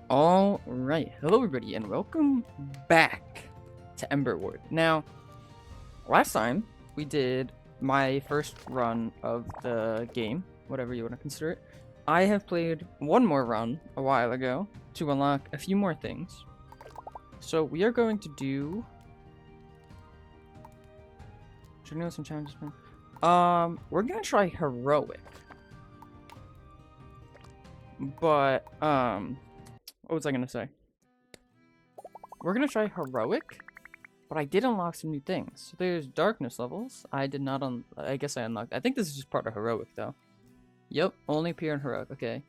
All right, hello everybody, and welcome back to Emberward. Now, last time we did my first run of the game, whatever you want to consider it. I have played one more run a while ago to unlock a few more things. So we are going to do. Should I know some challenges? We're gonna try heroic, but what was I gonna say? We're gonna try heroic. But I did unlock some new things. So there's darkness levels. I did not I guess I unlocked. I think this is just part of heroic though. Yep, only appear in heroic. Okay.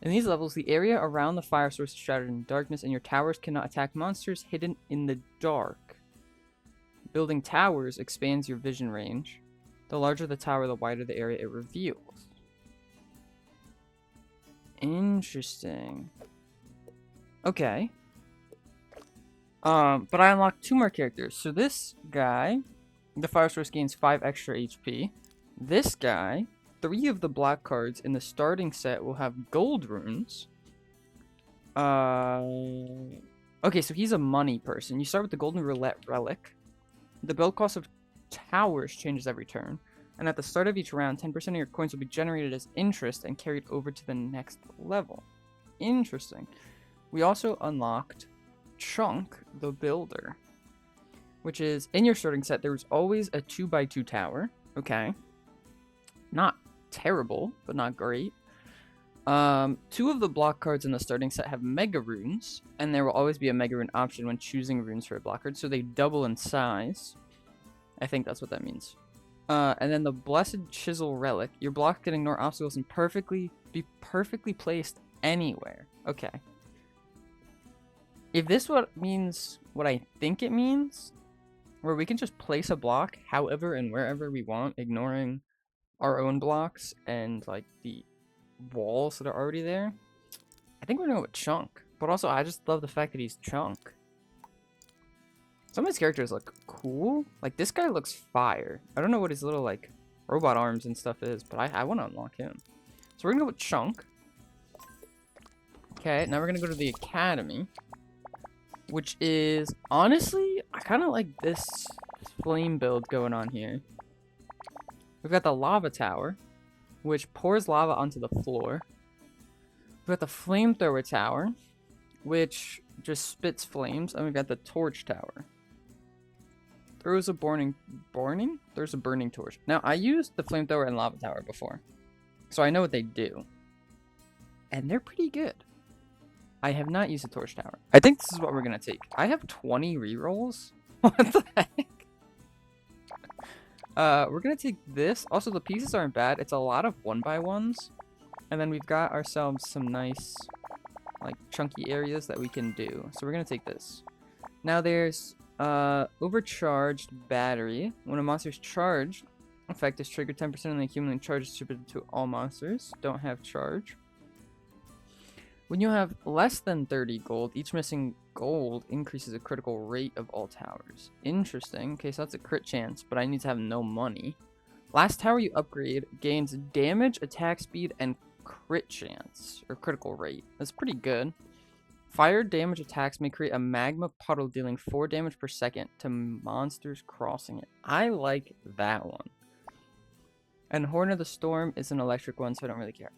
In these levels, the area around the fire source is shrouded in darkness, and your towers cannot attack monsters hidden in the dark. Building towers expands your vision range. The larger the tower, the wider the area it reveals. Interesting. Okay. But I unlocked two more characters. So this guy, the fire source gains 5 extra HP. This guy, 3 of the black cards in the starting set will have gold runes. Okay, so he's a money person. You start with the golden roulette relic. The build cost of towers changes every turn. And at the start of each round, 10% of your coins will be generated as interest and carried over to the next level. Interesting. We also unlocked Chunk the Builder, which is in your starting set. There's always a 2x2 tower. Okay, not terrible, but not great. 2 of the block cards in the starting set have mega runes, and there will always be a mega rune option when choosing runes for a block card, so they double in size. I think that's what that means. And then the Blessed Chisel Relic. Your block can ignore obstacles and be perfectly placed anywhere. Okay. If this what means what I think it means, where we can just place a block however and wherever we want, ignoring our own blocks and like the walls that are already there, I think we're gonna go with Chunk. But also, I just love the fact that he's Chunk. Some of his characters look cool. Like this guy looks fire. I don't know what his little like robot arms and stuff is, but I want to unlock him. So we're gonna go with Chunk. Okay, now we're gonna go to the academy, which is, honestly, I kind of like this flame build going on here. We've got the lava tower, which pours lava onto the floor. We've got the flamethrower tower, which just spits flames. And we've got the torch tower. There's a burning torch. Now, I used the flamethrower and lava tower before, so I know what they do. And they're pretty good. I have not used a torch tower. I think this is what we're gonna take. I have 20 rerolls. What the heck? We're gonna take this. Also, the pieces aren't bad. It's a lot of 1x1s. And then we've got ourselves some nice, like, chunky areas that we can do. So we're gonna take this. Now there's, overcharged battery. When a monster's charged, effect is triggered 10% of the accumulating charge distributed to all monsters. Don't have charge. When you have less than 30 gold, each missing gold increases the critical rate of all towers. Interesting. Okay, so that's a crit chance, but I need to have no money. Last tower you upgrade gains damage, attack speed, and crit chance, or critical rate. That's pretty good. Fire damage attacks may create a magma puddle dealing 4 damage per second to monsters crossing it. I like that one. And Horn of the Storm is an electric one, so I don't really care.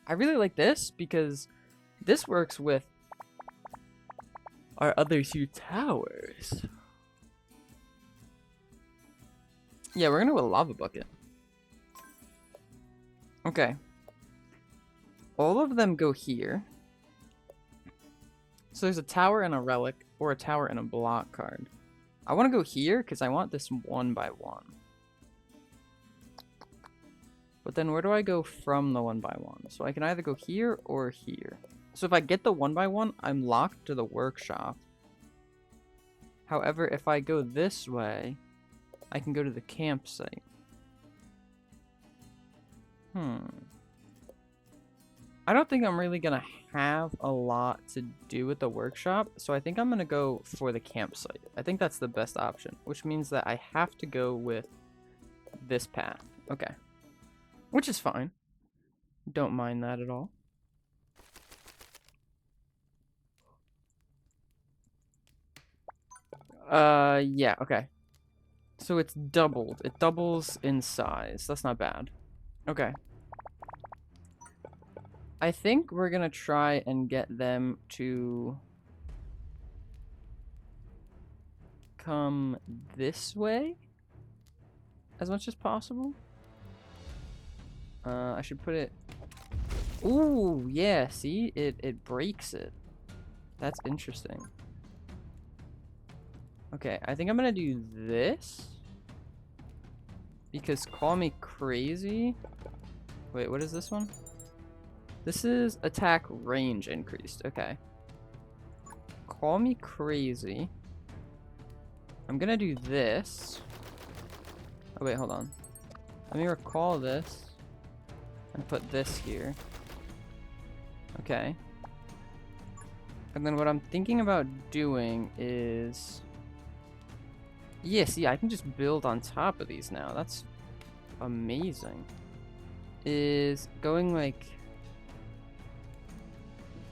I really like this because this works with our other 2 towers. Yeah, we're gonna go with Lava Bucket. Okay. All of them go here. So there's a tower and a relic, or a tower and a block card. I want to go here because I want this 1x1. But then where do I go from the 1x1? So I can either go here or here. So if I get the 1x1, I'm locked to the workshop. However, if I go this way, I can go to the campsite. I don't think I'm really going to have a lot to do with the workshop, so I think I'm going to go for the campsite. I think that's the best option, which means that I have to go with this path. Okay. Which is fine. Don't mind that at all. Yeah, okay. So it's doubled. It doubles in size. That's not bad. Okay. I think we're gonna try and get them to come this way as much as possible. I should put it... Ooh, yeah, see? It breaks it. That's interesting. Okay, I think I'm gonna do this. Because call me crazy. Wait, what is this one? This is attack range increased. Okay. Call me crazy. I'm gonna do this. Oh, wait, hold on. Let me recall this. And put this here. Okay. And then what I'm thinking about doing is... Yeah, see, I can just build on top of these now. That's amazing. Is going like...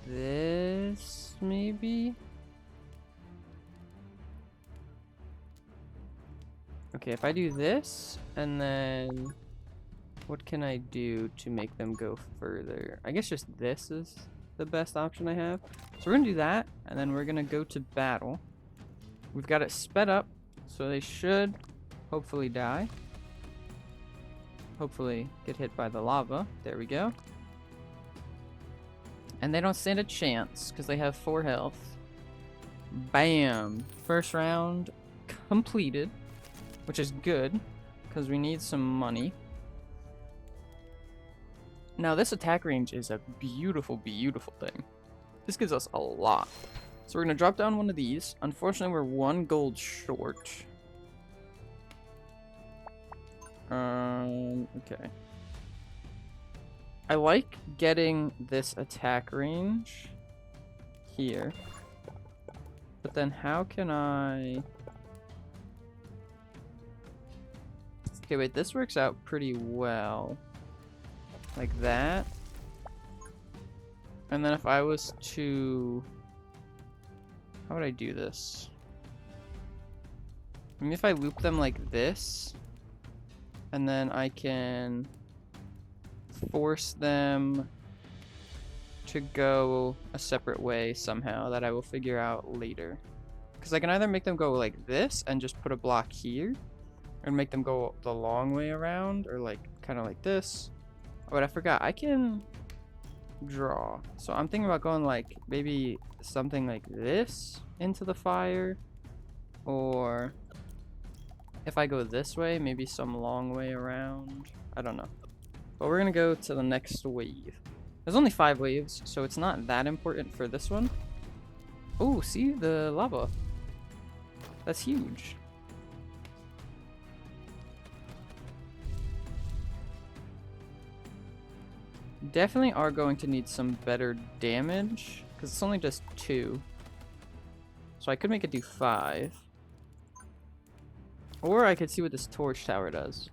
this, maybe? Okay, if I do this, and then... what can I do to make them go further? I guess just this is the best option I have. So we're gonna do that, and then we're gonna go to battle. We've got it sped up, so they should hopefully die. Hopefully get hit by the lava. There we go. And they don't stand a chance, because they have 4 health. Bam! First round completed, which is good, because we need some money. Now, this attack range is a beautiful, beautiful thing. This gives us a lot. So we're going to drop down one of these. Unfortunately, we're 1 gold short. Okay. I like getting this attack range here. But then how can I... Okay, wait, this works out pretty well. Like that. And then if I was to... how would I do this? I mean, if I loop them like this, and then I can force them to go a separate way somehow that I will figure out later. Because I can either make them go like this and just put a block here, or make them go the long way around, or like kind of like this. Oh, but I forgot, I can draw. So I'm thinking about going like maybe something like this into the fire, or if I go this way, maybe some long way around. I don't know. But we're gonna go to the next wave. There's only 5 waves, so it's not that important for this one. Oh, see the lava. That's huge. Definitely are going to need some better damage, because it's only just 2. So I could make it do 5. Or I could see what this torch tower does.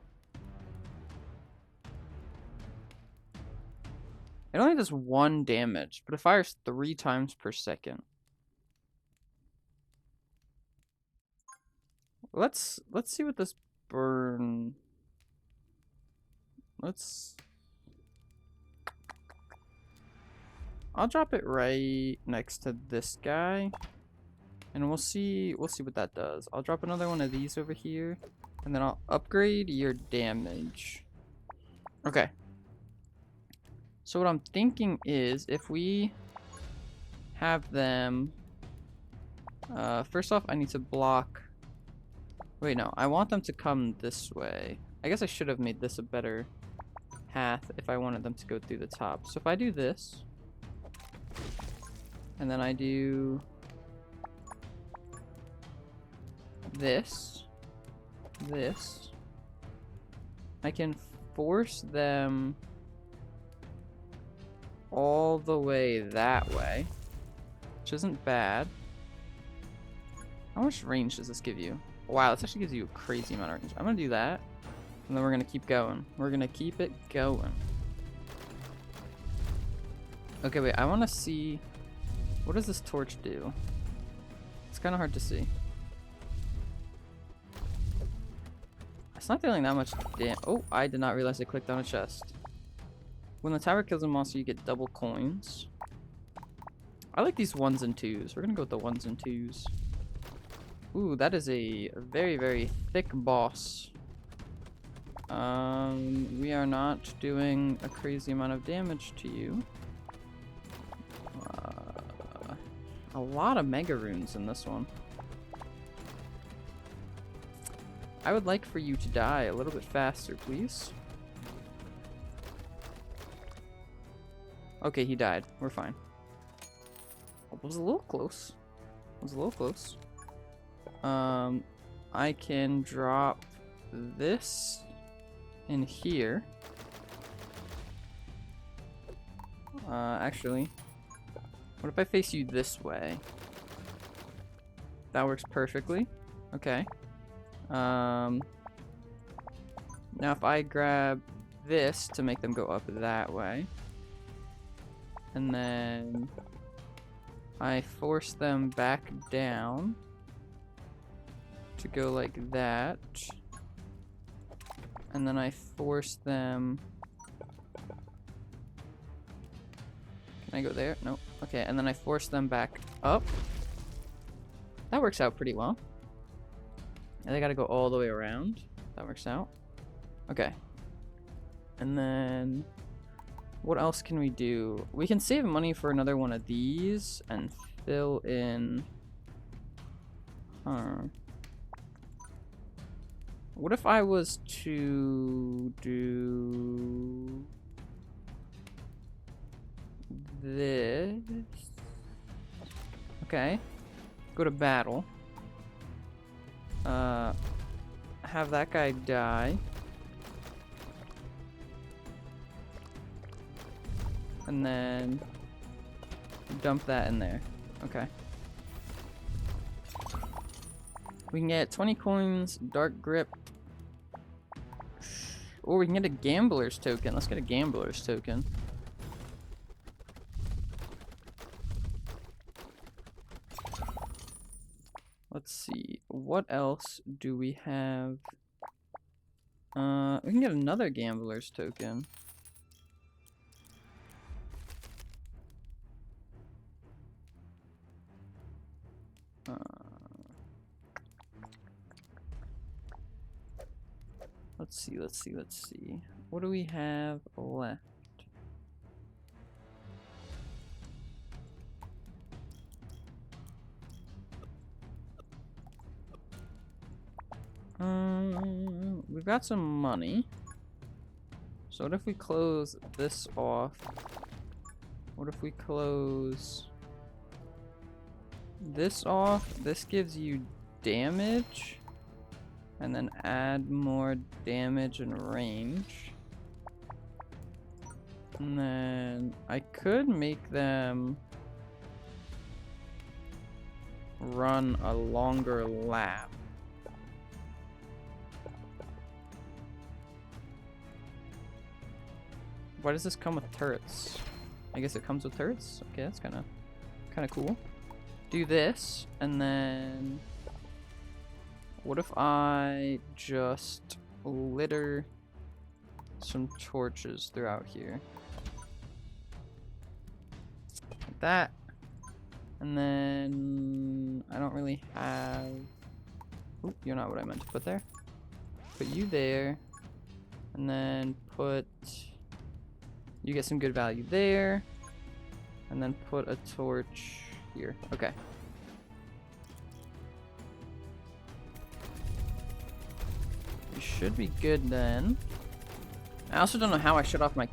It only does 1 damage, but it fires 3 times per second. Let's see what this burn... I'll drop it right next to this guy, and we'll see what that does. I'll drop another one of these over here, and then I'll upgrade your damage. Okay. So what I'm thinking is, if we have them, first off, I need to block. Wait, no, I want them to come this way. I guess I should have made this a better path if I wanted them to go through the top. So if I do this, and then I do this, I can force them all the way that way, which isn't bad. How much range does this give you? Wow, this actually gives you a crazy amount of range. I'm gonna do that, and then we're gonna keep going. We're gonna keep it going. Okay, wait, I want to see, what does this torch do? It's kind of hard to see. It's not dealing that much damage. Oh, I did not realize I clicked on a chest. When the tower kills a monster, you get double coins. I like these 1s and 2s. We're gonna go with the 1s and 2s. Ooh, that is a very, very thick boss. We are not doing a crazy amount of damage to you. A lot of mega runes in this one. I would like for you to die a little bit faster, please. Okay, he died. We're fine. It was a little close. It was a little close. I can drop this in here. Actually, what if I face you this way? That works perfectly. Okay. Now if I grab this to make them go up that way, and then I force them back down to go like that, and then I force them... Can I go there? No. Okay, and then I force them back up. That works out pretty well. And they gotta go all the way around. That works out. Okay. And then... what else can we do? We can save money for another one of these and fill in... Huh. What if I was to do... this? Okay. Go to battle. Have that guy die. And then dump that in there. Okay. We can get 20 coins, dark grip. Or we can get a gambler's token. Let's get a gambler's token. Let's see. What else do we have? We can get another gambler's token. Let's see. What do we have left? We've got some money. So what if we close this off? What if we close this off? This gives you damage. And then add more damage and range. And then I could make them run a longer lap. Why does this come with turrets? I guess it comes with turrets? Okay, that's kinda cool. Do this, and then... what if I just litter some torches throughout here? Like that. And then I don't really have... oop, you're not what I meant to put there. Put you there. And then put... you get some good value there. And then put a torch here. Okay. Should be good then. I also don't know how I shut off my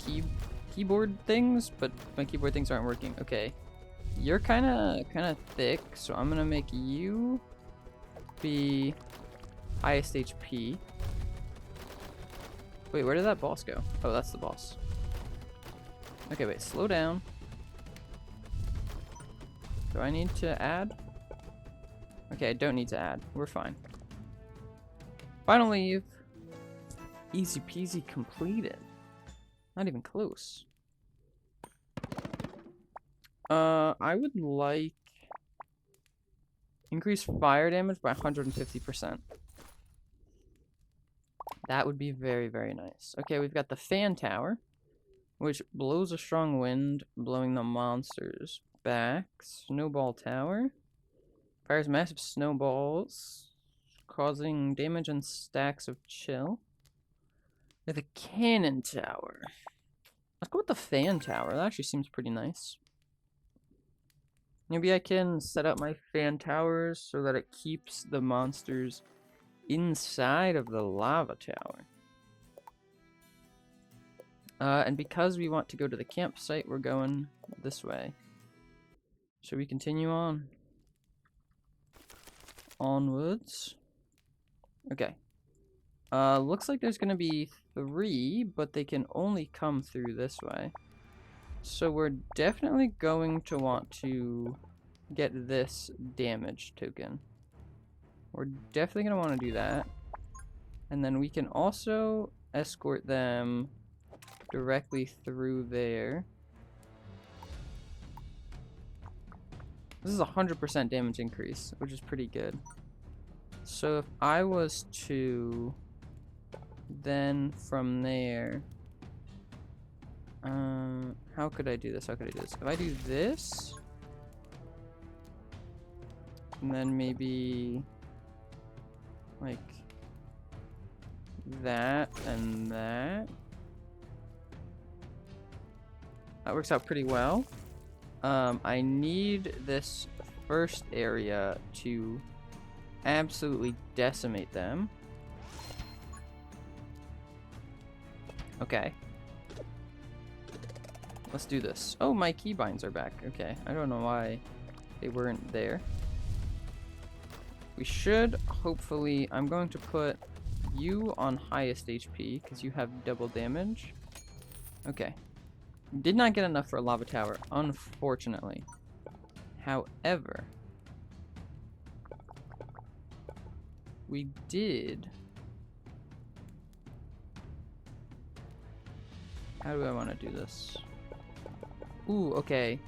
keyboard things, but my keyboard things aren't working. Okay, you're kind of thick, so I'm gonna make you be highest HP. Wait, where did that boss go? Oh, that's the boss. Okay, wait, slow down. Do I need to add? Okay, I don't need to add. We're fine. Final leave. Easy peasy completed. Not even close. I would like increase fire damage by 150%. That would be very, very nice. Okay, we've got the fan tower, which blows a strong wind, blowing the monsters back. Snowball tower. Fires massive snowballs, causing damage and stacks of chill. With a cannon tower. Let's go with the fan tower. That actually seems pretty nice. Maybe I can set up my fan towers so that it keeps the monsters inside of the lava tower. And because we want to go to the campsite, we're going this way. Should we continue on? Onwards. Okay. Looks like there's gonna be 3, but they can only come through this way. So we're definitely going to want to get this damage token. We're definitely gonna want to do that. And then we can also escort them directly through there. This is a 100% damage increase, which is pretty good. So if I was to then from there, how could I do this? How could I do this? If I do this, and then maybe like that and that, that works out pretty well. I need this first area to absolutely decimate them. Okay. Let's do this. Oh, my keybinds are back. Okay. I don't know why they weren't there. We should, hopefully, I'm going to put you on highest HP because you have double damage. Okay. Did not get enough for a lava tower, unfortunately. However, we did. How do I want to do this? Ooh, okay.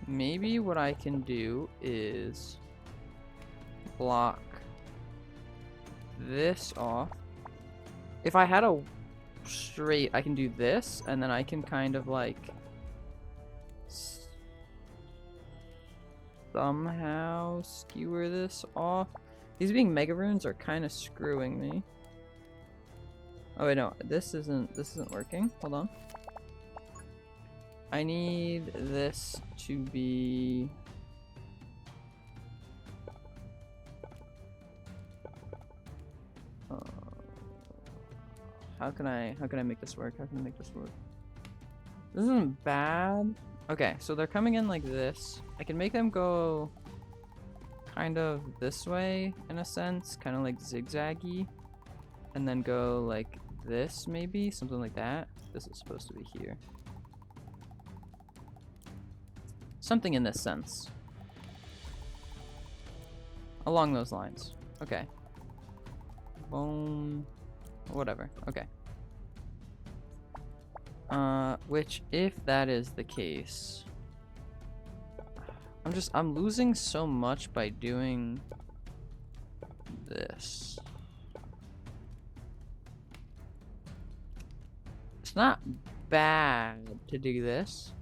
Maybe what I can do is block this off. If I had a straight, I can do this, and then I can kind of like somehow skewer this off. These being mega runes are kind of screwing me. Oh wait, no, this isn't working. Hold on. I need this to be how can I make this work? How can I make this work? This isn't bad. Okay, so they're coming in like this. I can make them go kind of this way in a sense, kind of like zigzaggy, and then go like this maybe, something like that. This is supposed to be here. Something in this sense. Along those lines. Okay. Boom. Whatever. Okay. Which, if that is the case, I'm losing so much by doing this. It's not bad to do this,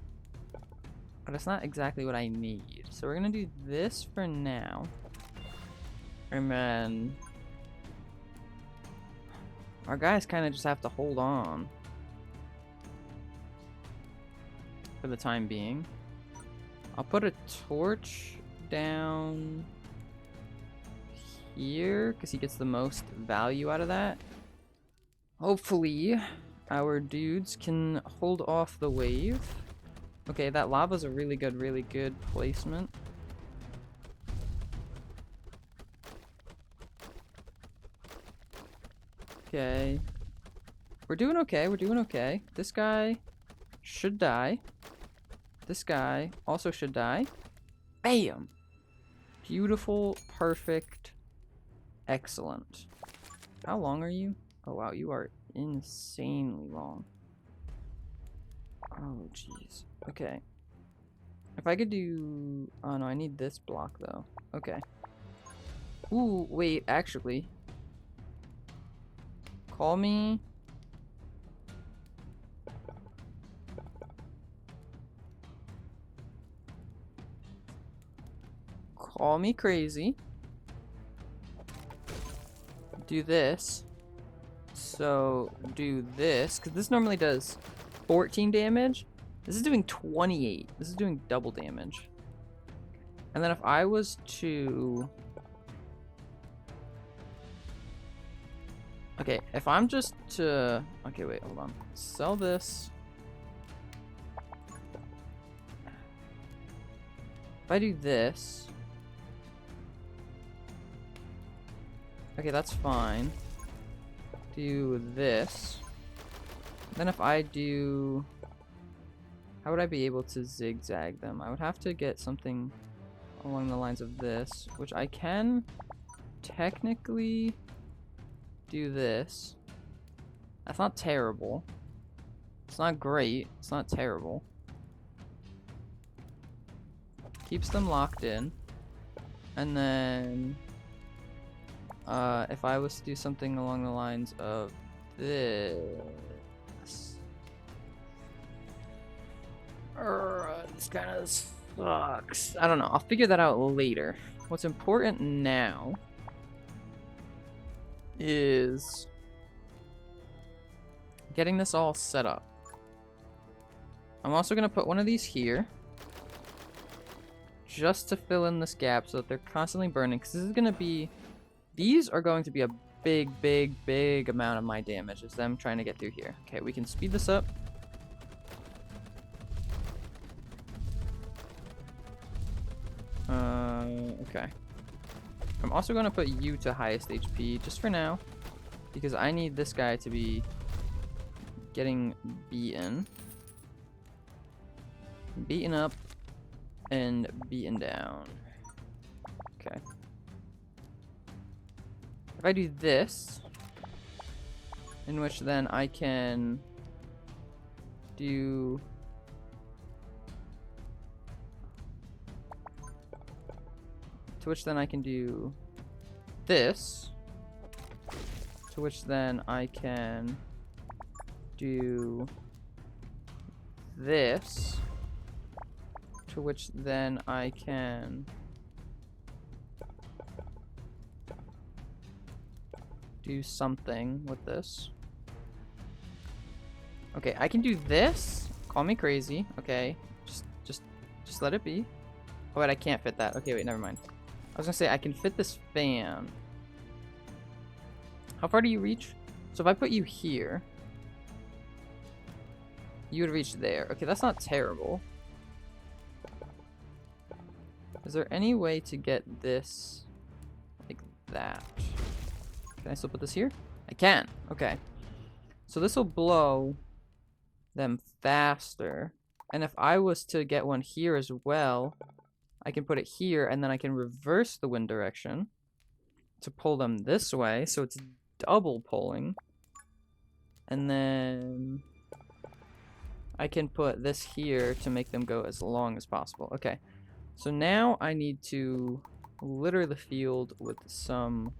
but it's not exactly what I need. So we're gonna do this for now. And then our guys kind of just have to hold on for the time being. I'll put a torch down here because he gets the most value out of that. Hopefully our dudes can hold off the wave. Okay, that lava's a really good placement. Okay. We're doing okay, we're doing okay. This guy should die. This guy also should die. Bam! Beautiful, perfect, excellent. How long are you? Oh wow, you are insanely long. Oh jeez. Okay. If I could do... Oh no, I need this block though. Okay. Ooh, wait, actually. Call me. Call me crazy. Do this. So do this, because this normally does 14 damage. This is doing 28. This is doing double damage. And then if I was to... Okay, if I'm just to... Okay, wait, hold on. Sell this. If I do this... Okay, that's fine. Do this. Then if I do... How would I be able to zigzag them? I would have to get something along the lines of this, which I can technically do this. That's not terrible. It's not great. It's not terrible. Keeps them locked in. And then... if I was to do something along the lines of this. This kind of sucks. I don't know. I'll figure that out later. What's important now is getting this all set up. I'm also going to put one of these here just to fill in this gap so that they're constantly burning, because this is going to be... These are going to be a big amount of my damage, is them trying to get through here. Okay, we can speed this up. Okay. I'm also going to put you to highest HP, just for now, because I need this guy to be getting beaten. Beaten up and beaten down. Okay. If I do this, in which then I can do... To which then I can do this. To which then I can do this. To which then I can do something with this. Okay, I can do this. Call me crazy. Okay, just let it be. Oh wait, I can't fit that. Okay, wait, never mind. I was gonna say I can fit this fan. How far do you reach? So if I put you here, you would reach there. Okay, that's not terrible. Is there any way to get this like that? Can I still put this here? I can. Okay. So this will blow them faster. And if I was to get one here as well, I can put it here, and then I can reverse the wind direction to pull them this way, so it's double pulling. And then I can put this here to make them go as long as possible. Okay. So now I need to litter the field with some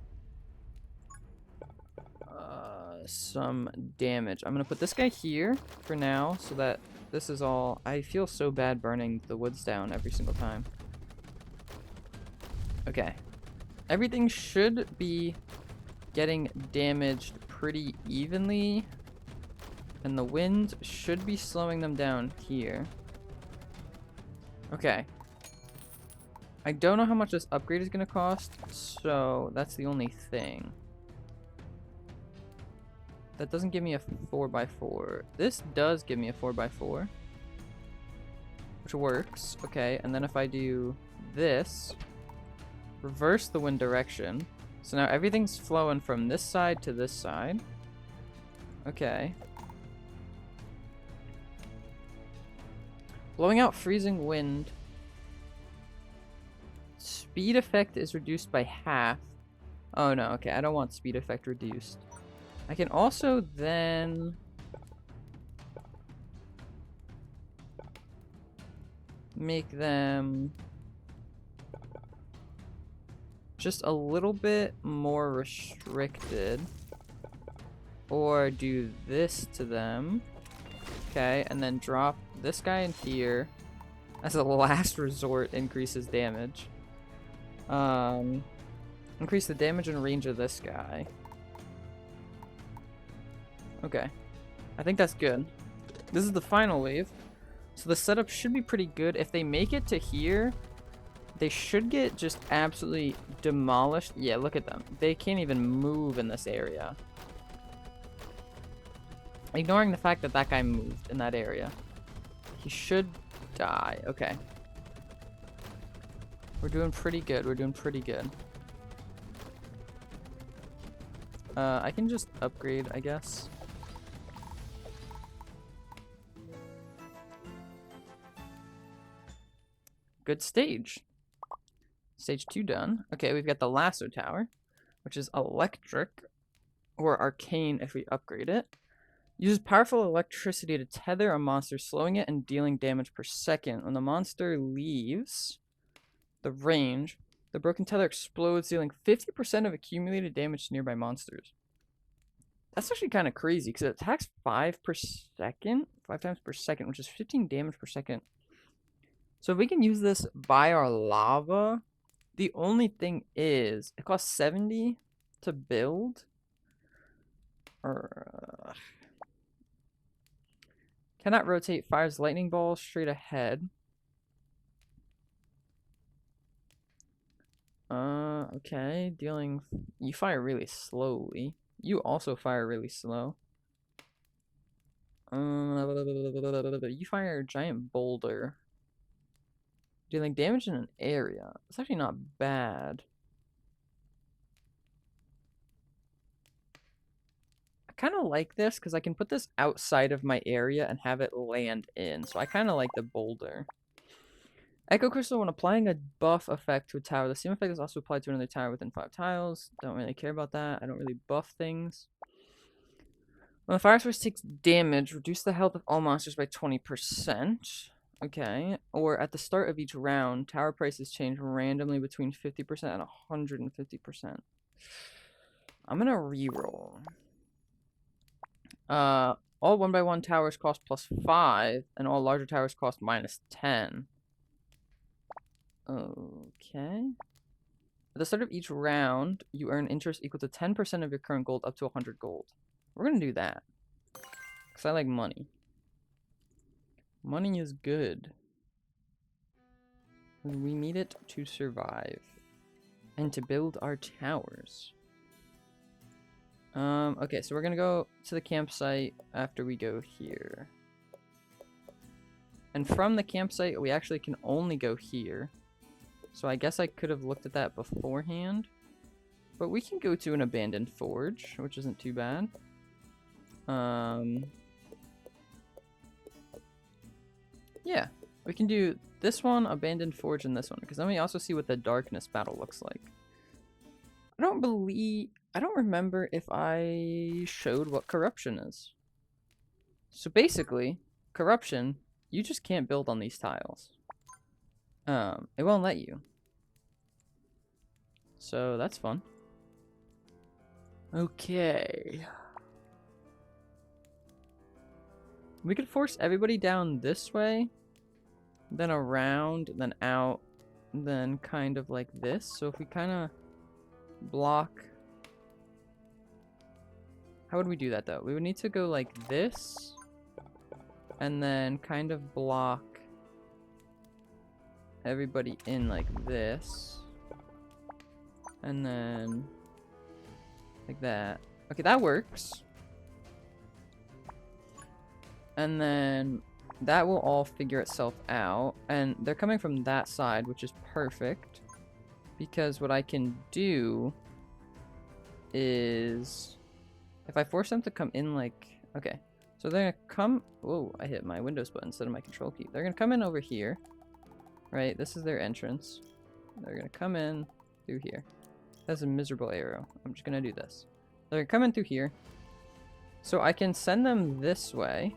damage. I'm gonna put this guy here for now, so that this is all... I feel so bad burning the woods down every single time. Okay. Everything should be getting damaged pretty evenly, and the wind should be slowing them down here. Okay. I don't know how much this upgrade is going to cost, so that's the only thing. That doesn't give me a 4x4. This does give me a 4x4, which works. Okay, and then if I do this, reverse the wind direction. So now everything's flowing from this side to this side. Okay. Blowing out freezing wind. Speed effect is reduced by half. Oh no, okay, I don't want speed effect reduced. I can also then... make them just a little bit more restricted. Or do this to them. Okay, and then drop this guy in here. As a last resort, increases damage. Increase the damage and range of this guy. Okay. I think that's good. This is the final wave. So the setup should be pretty good. If they make it to here, they should get just absolutely demolished. Yeah, look at them. They can't even move in this area. Ignoring the fact that that guy moved in that area. He should die. Okay. We're doing pretty good. We're doing pretty good. I can just upgrade, I guess. Good stage. Stage 2 done. Okay, we've got the lasso tower, which is electric or arcane if we upgrade it. Uses powerful electricity to tether a monster, slowing it and dealing damage per second. When the monster leaves the range, the broken tether explodes, dealing 50% of accumulated damage to nearby monsters. That's actually kind of crazy because it attacks 5 per second, 5 times per second, which is 15 damage per second. So if we can use this by our lava, the only thing is it costs 70 to build. Cannot rotate, fires lightning balls straight ahead. Okay, dealing. You fire really slowly. You also fire really slow. You fire a giant boulder. Dealing damage in an area. It's actually not bad. I kind of like this because I can put this outside of my area and have it land in. So I kind of like the boulder. Echo Crystal, when applying a buff effect to a tower, the same effect is also applied to another tower within 5 tiles. Don't really care about that. I don't really buff things. When the fire source takes damage, reduce the health of all monsters by 20%. Okay. Or at the start of each round, tower prices change randomly between 50% and 150%. I'm gonna reroll. All 1x1 towers cost +5, and all larger towers cost -10. Okay. At the start of each round, you earn interest equal to 10% of your current gold up to 100 gold. We're gonna do that. Because I like money. Money is good. We need it to survive. And to build our towers. Okay, so we're gonna go to the campsite after we go here. And from the campsite, we actually can only go here. So I guess I could have looked at that beforehand. But we can go to an abandoned forge, which isn't too bad. Yeah, we can do this one, abandoned forge, and this one. Because then we also see what the darkness battle looks like. I don't remember if I showed what corruption is. So basically, corruption, you just can't build on these tiles. It won't let you. So that's fun. Okay. We could force everybody down this way, then around, then out, then kind of like this. So if we kind of block... How would we do that though? We would need to go like this, and then kind of block everybody in like this, and then like that. Okay, that works. And then that will all figure itself out. And they're coming from that side, which is perfect. Because what I can do is... if I force them to come in like... okay. So they're gonna come... whoa, I hit my Windows button instead of my control key. They're gonna come in over here. Right? This is their entrance. They're gonna come in through here. That's a miserable arrow. I'm just gonna do this. They're gonna come in through here. So I can send them this way.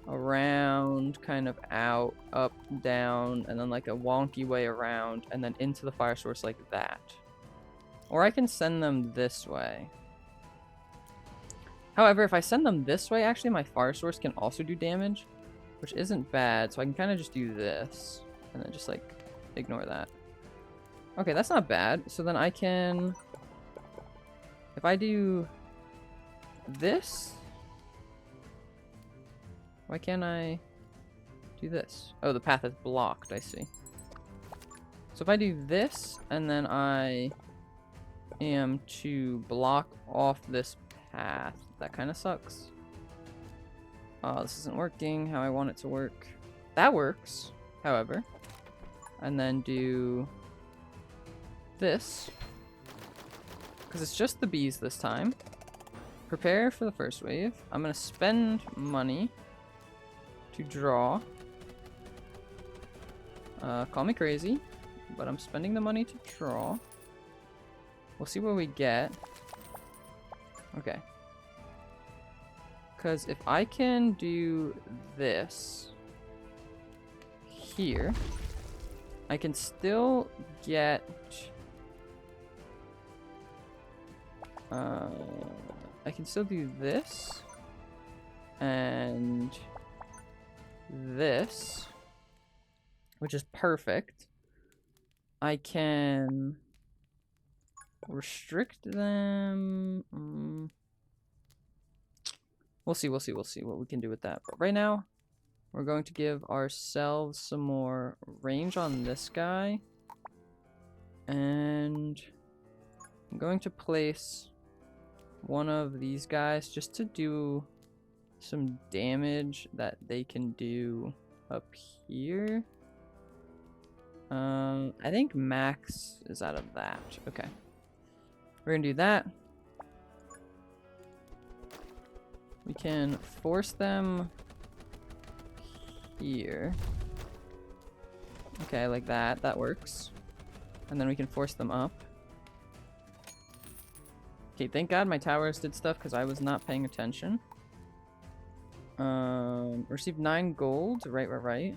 Around, kind of out, up, down, and then like a wonky way around, and then into the fire source like that. Or I can send them this way. However, if I send them this way, actually my fire source can also do damage, which isn't bad. So I can kind of just do this and then just like ignore that. Okay, that's not bad. So then I can, if I do this, why can't I do this? Oh, the path is blocked, I see. So if I do this, and then I am to block off this path, that kind of sucks. Oh, this isn't working how I want it to work. That works, however. And then do this, because it's just the bees this time. Prepare for the first wave. I'm gonna spend money to draw. Call me crazy, but I'm spending the money to draw. We'll see what we get. Okay. Because if I can do this here, I can still get... I can still do this and this, which is perfect. I can restrict them. We'll see what we can do with that. But right now, we're going to give ourselves some more range on this guy. And I'm going to place one of these guys just to do some damage that they can do up here. I think max is out of that. Okay. We're gonna do that. We can force them here. Okay, like that. That works. And then we can force them up. Okay, thank God my towers did stuff because I was not paying attention. Received 9 gold. Right.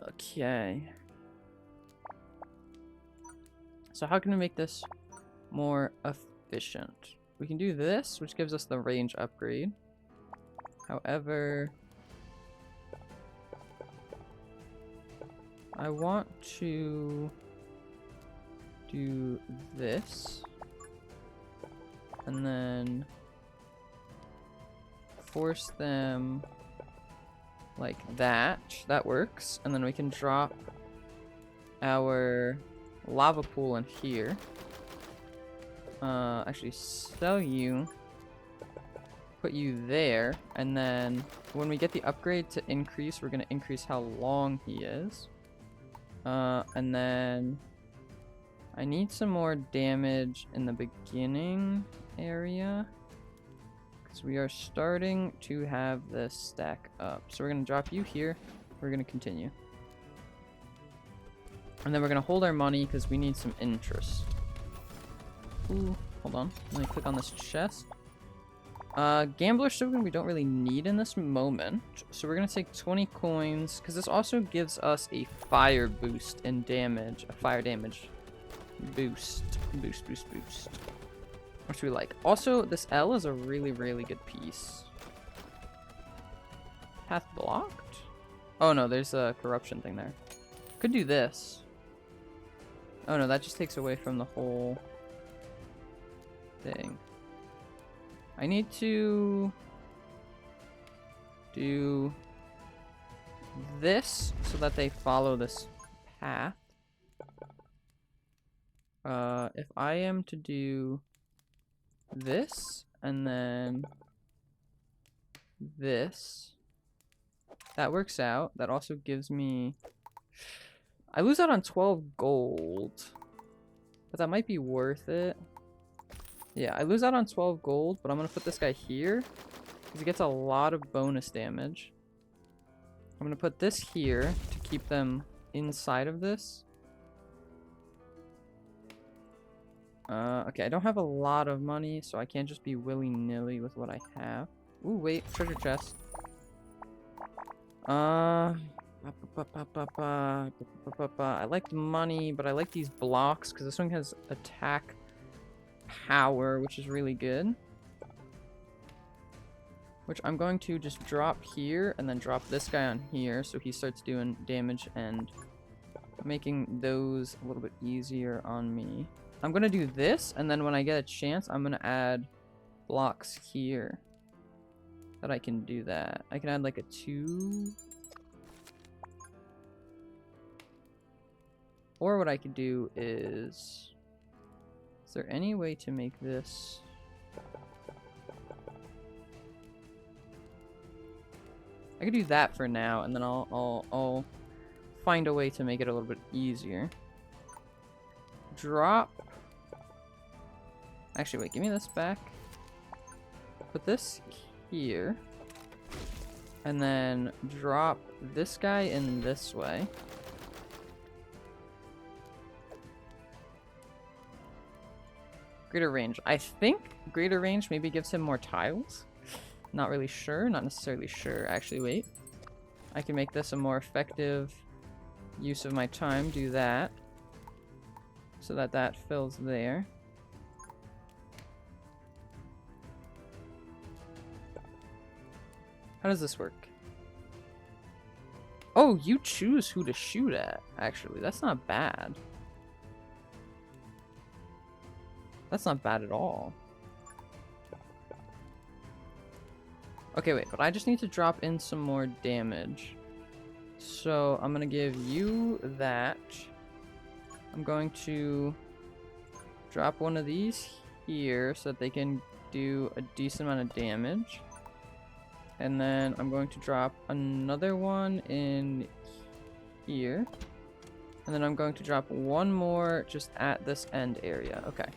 Okay. So how can we make this more efficient? We can do this, which gives us the range upgrade. However, I want to do this and then force them like that. That works. And then we can drop our lava pool in here. Actually sell you, put you there, and then when we get the upgrade to increase, we're gonna increase how long he is. And then I need some more damage in the beginning area because we are starting to have this stack up. So we're gonna drop you here. We're gonna continue. And then we're gonna hold our money because we need some interest. Ooh, hold on. Let me click on this chest. Gambler token we don't really need in this moment. So we're gonna take 20 coins because this also gives us a fire boost in damage. A fire damage boost. Boost. Which we like. Also, this L is a really good piece. Path blocked? Oh no, there's a corruption thing there. Could do this. Oh no, that just takes away from the whole thing. I need to do this so that they follow this path. If I am to do this and then this, that works out. That also gives me... I lose out on 12 gold, but that might be worth it. Yeah, I lose out on 12 gold, but I'm going to put this guy here because he gets a lot of bonus damage. I'm going to put this here to keep them inside of this. Okay, I don't have a lot of money, so I can't just be willy-nilly with what I have. Ooh, wait, treasure chest. I like money, but I like these blocks because this one has attack power, which is really good. Which I'm going to just drop here and then drop this guy on here so he starts doing damage and making those a little bit easier on me. I'm going to do this, and then when I get a chance, I'm going to add blocks here that I can do that. I can add like a 2. Or what I could do is there any way to make this... I could do that for now, and then I'll find a way to make it a little bit easier. Drop... Actually, wait, give me this back. Put this here. And then drop this guy in this way. Greater range. I think greater range maybe gives him more tiles. Not really sure. Not necessarily sure. Actually, wait. I can make this a more effective use of my time. Do that. So that that fills there. How does this work? Oh, you choose who to shoot at, actually. That's not bad. That's not bad at all. Okay, wait, but I just need to drop in some more damage. So I'm gonna give you that. I'm going to drop one of these here so that they can do a decent amount of damage. And then I'm going to drop another one in here. And then I'm going to drop one more just at this end area. Okay.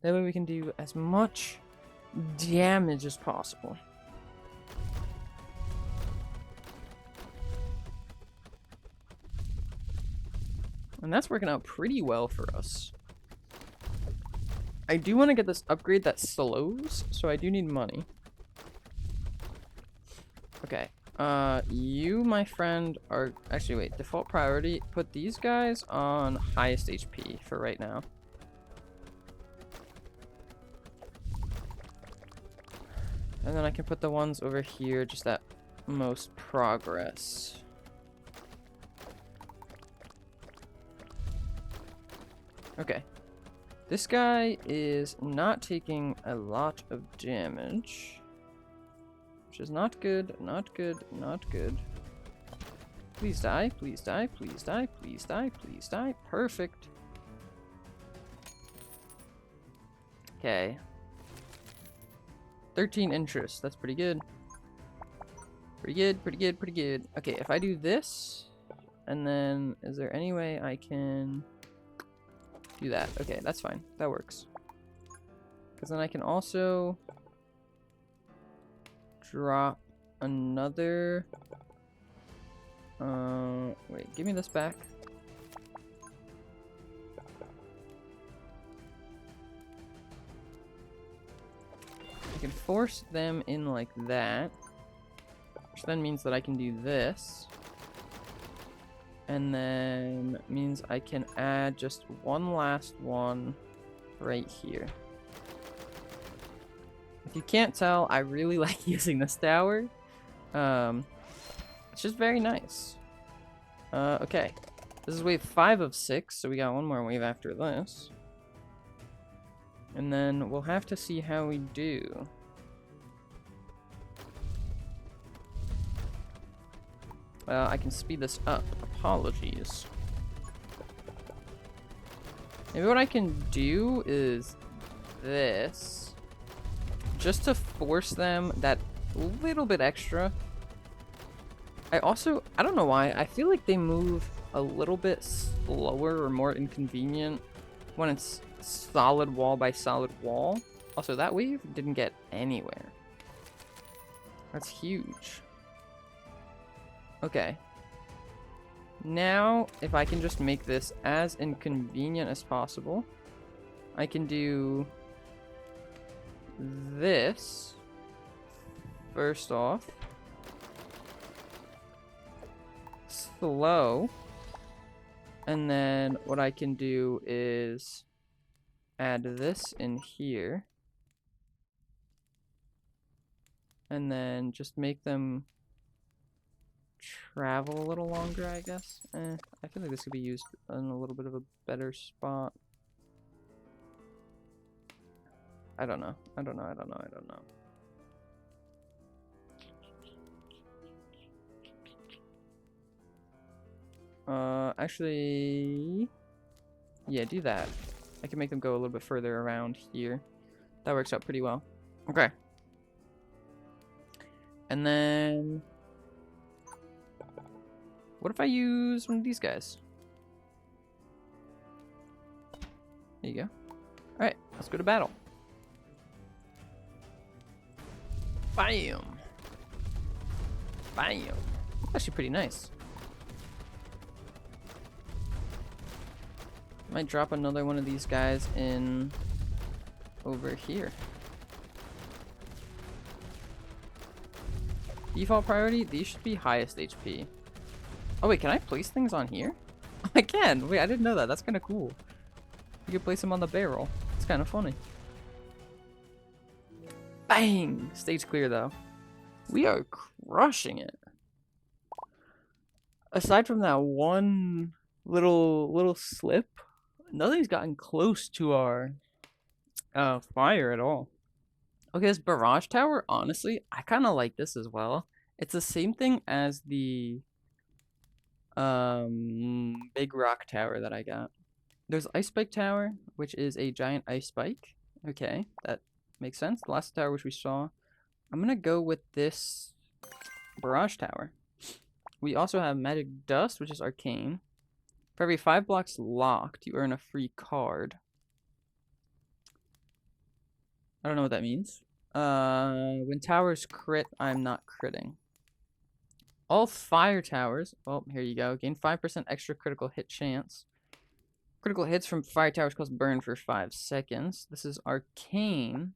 That way we can do as much damage as possible. And that's working out pretty well for us. I do want to get this upgrade that slows, so I do need money. Okay. You, my friend, are... Actually, wait. Default priority. Put these guys on highest HP for right now. And then I can put the ones over here just at most progress. Okay. This guy is not taking a lot of damage. Which is not good, not good, not good. Please die, please die, please die, please die, please die. Perfect. Okay. 13 interest. That's pretty good. Pretty good, pretty good, pretty good. Okay, if I do this, and then is there any way I can do that? Okay, that's fine. That works. Because then I can also drop another... wait, give me this back. I can force them in like that, which then means that I can do this. And then means I can add just one last one right here. If you can't tell, I really like using this tower. It's just very nice. Okay. This is wave 5 of 6, so we got one more wave after this. And then we'll have to see how we do. I can speed this up. Apologies. Maybe what I can do is this. Just to force them that little bit extra. I don't know why, I feel like they move a little bit slower or more inconvenient when it's solid wall by solid wall. Also, that wave didn't get anywhere. That's huge. Okay. Now, if I can just make this as inconvenient as possible, I can do this first off. slow. And then what I can do is add this in here. And then just make them travel a little longer, I guess. I feel like this could be used in a little bit of a better spot. I don't know. I don't know. Actually, yeah, do that. I can make them go a little bit further around here. That works out pretty well. Okay. And then, what if I use one of these guys? There you go. Alright, let's go to battle. Bam! Bam! Actually pretty nice. Might drop another one of these guys in over here. Default priority, these should be highest HP. Oh wait, can I place things on here? I can! Wait, I didn't know that. That's kind of cool. You can place them on the barrel. It's kind of funny. Bang! Stage clear though. We are crushing it. Aside from that one little slip, nothing's gotten close to our fire at all. Okay, this barrage tower, honestly, I kind of like this as well. It's the same thing as the big rock tower that I got. There's ice spike tower, which is a giant ice spike. Okay, that makes sense. The last tower which we saw. I'm gonna go with this barrage tower. We also have magic dust, which is arcane. For every 5 blocks locked, you earn a free card. I don't know what that means. When towers crit, I'm not critting. All fire towers, well, here you go. Gain 5% extra critical hit chance. Critical hits from fire towers cost burn for 5 seconds. This is arcane.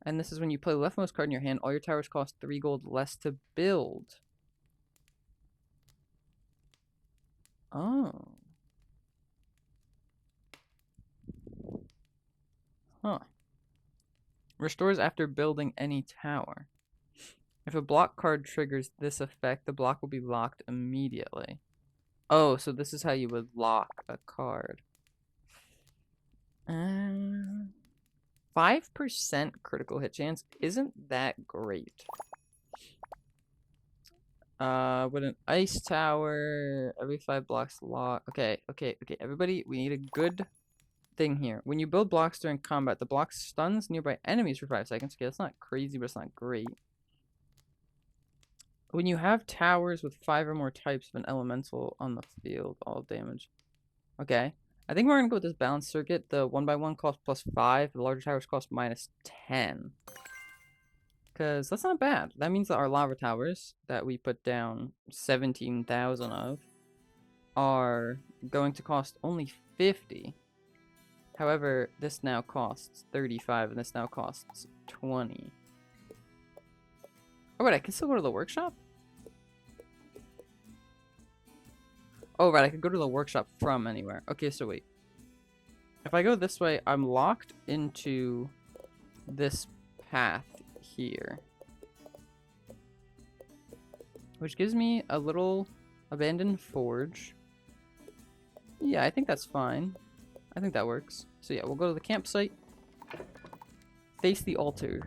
And this is when you play the leftmost card in your hand, all your towers cost 3 gold less to build. Oh. Huh. Restores after building any tower. If a block card triggers this effect, the block will be locked immediately. Oh, so this is how you would lock a card. 5% critical hit chance isn't that great. With an ice tower, every 5 blocks lock. Okay, everybody, we need a good thing here. When you build blocks during combat, the block stuns nearby enemies for 5 seconds. Okay, that's not crazy, but it's not great. When you have towers with 5 or more types of an elemental on the field, all damage. Okay. I think we're gonna go with this balanced circuit. The 1x1 cost +5. The larger towers cost -10. Because that's not bad. That means that our lava towers that we put down 17,000 of are going to cost only 50. However, this now costs 35 and this now costs 20. Oh, wait, I can still go to the workshop? Oh, right, I could go to the workshop from anywhere. Okay, so wait. If I go this way, I'm locked into this path here. Which gives me a little abandoned forge. Yeah, I think that's fine. I think that works. So yeah, we'll go to the campsite. Face the altar.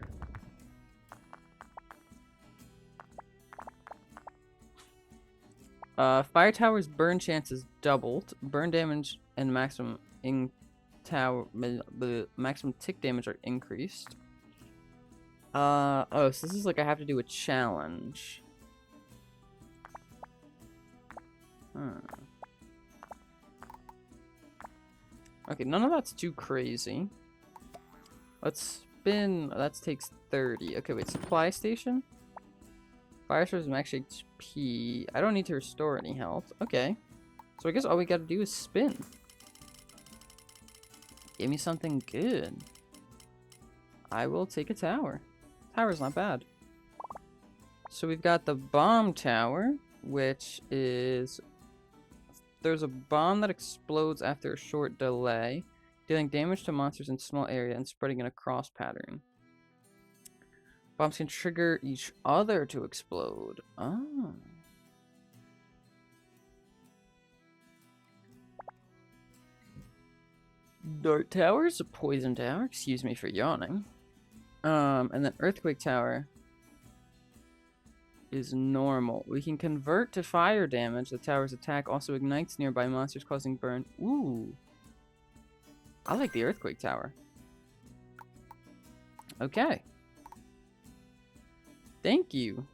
Fire tower's burn chance is doubled. Burn damage and maximum maximum tick damage are increased. Oh, so this is like I have to do a challenge. Okay, none of that's too crazy. Let's spin. That takes 30. Okay, wait, supply station? Fire stores max HP. I don't need to restore any health. Okay. So I guess all we gotta do is spin. Give me something good. I will take a tower. Tower's not bad. So we've got the bomb tower, which is there's a bomb that explodes after a short delay, dealing damage to monsters in small area and spreading in a cross pattern. Bombs can trigger each other to explode. Oh. Dark Tower is a poison tower. Excuse me for yawning. And then Earthquake Tower is normal. We can convert to fire damage. The tower's attack also ignites nearby monsters, causing burn. Ooh. I like the Earthquake Tower. Okay. Thank you.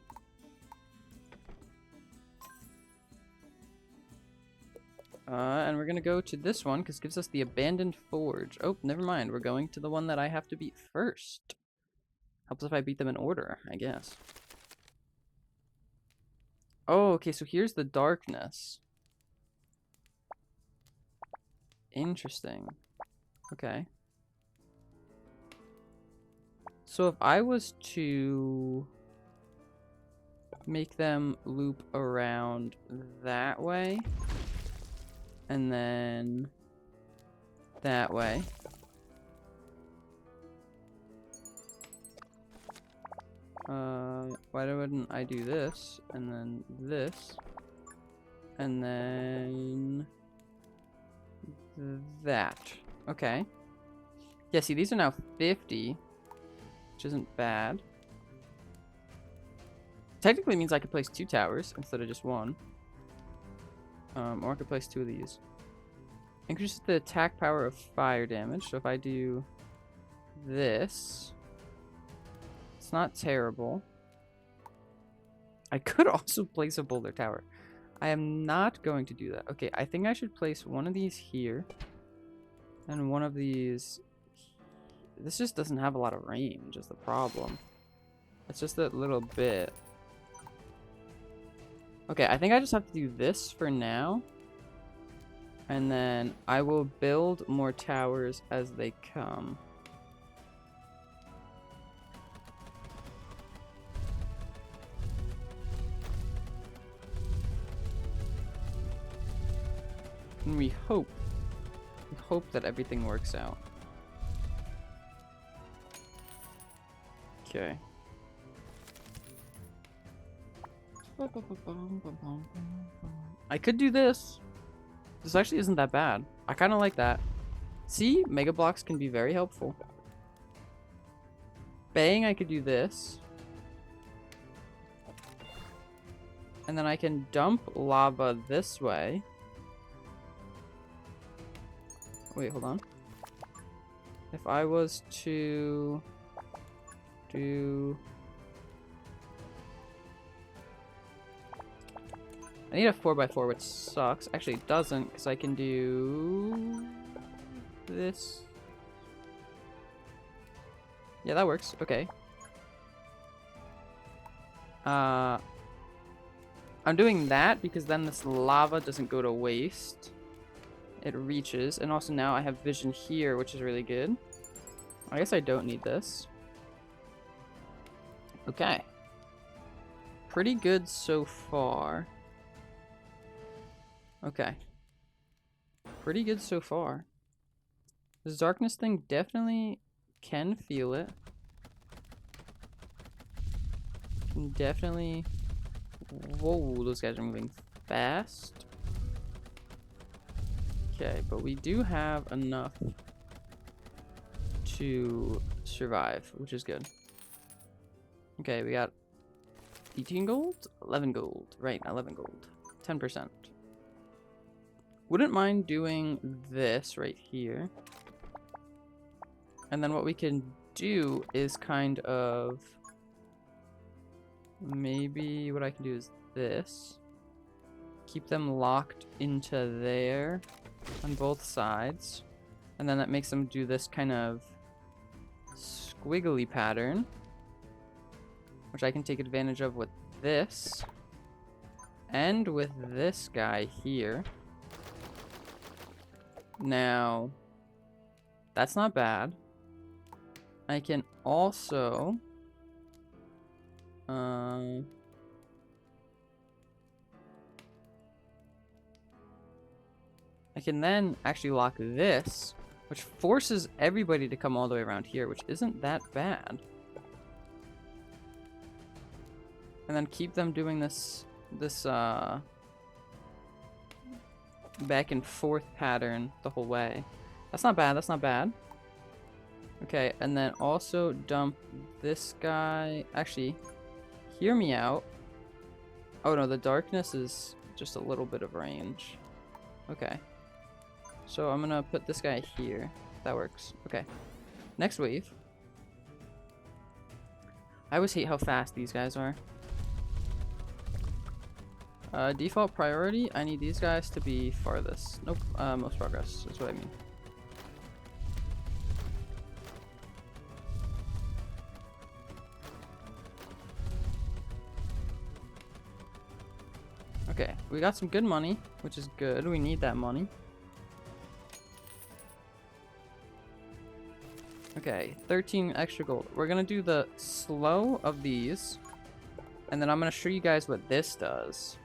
And we're gonna go to this one because it gives us the Abandoned Forge. Oh, never mind. We're going to the one that I have to beat first. Helps if I beat them in order, I guess. Oh, okay, so here's the darkness. Interesting. Okay. So if I was to make them loop around that way, and then that way. Why wouldn't I do this, and then this, and then that? Okay. Yeah, see, these are now 50, which isn't bad. Technically means I could place 2 towers instead of just 1. Or I could place 2 of these. Increases the attack power of fire damage. So if I do this, it's not terrible. I could also place a boulder tower. I am not going to do that. Okay, I think I should place one of these here. And one of these... This just doesn't have a lot of range is the problem. It's just a little bit. Okay, I think I just have to do this for now. And then I will build more towers as they come. And we hope that everything works out. Okay. I could do this. This actually isn't that bad. I kind of like that. See, Mega Blocks can be very helpful. Bang, I could do this. And then I can dump lava this way. Wait, hold on. If I was to do... I need a 4x4, which sucks. Actually, it doesn't, because I can do this. Yeah, that works. Okay. I'm doing that because then this lava doesn't go to waste. It reaches, and also now I have vision here, which is really good. I guess I don't need this. Okay. Pretty good so far. Okay. Pretty good so far. This darkness thing definitely can feel it. Can definitely... Whoa, those guys are moving fast. Okay, but we do have enough to survive, which is good. Okay, we got 18 gold? 11 gold. Right, 11 gold. 10%. Wouldn't mind doing this right here. And then what we can do is kind of... Maybe what I can do is this. Keep them locked into there on both sides. And then that makes them do this kind of squiggly pattern, which I can take advantage of with this. And with this guy here. Now, that's not bad. I can also... I can then actually lock this, which forces everybody to come all the way around here, which isn't that bad. And then keep them doing this back and forth pattern the whole way. That's not bad, that's not bad. Okay, and then also dump this guy. Actually, hear me out. Oh no, the darkness is just a little bit of range. Okay. So I'm gonna put this guy here. That works. Okay. Next wave. I always hate how fast these guys are. Default priority, I need these guys to be farthest. Nope, most progress is what I mean. Okay, we got some good money, which is good. We need that money. Okay, 13 extra gold. We're gonna do the slow of these, and then I'm gonna show you guys what this does.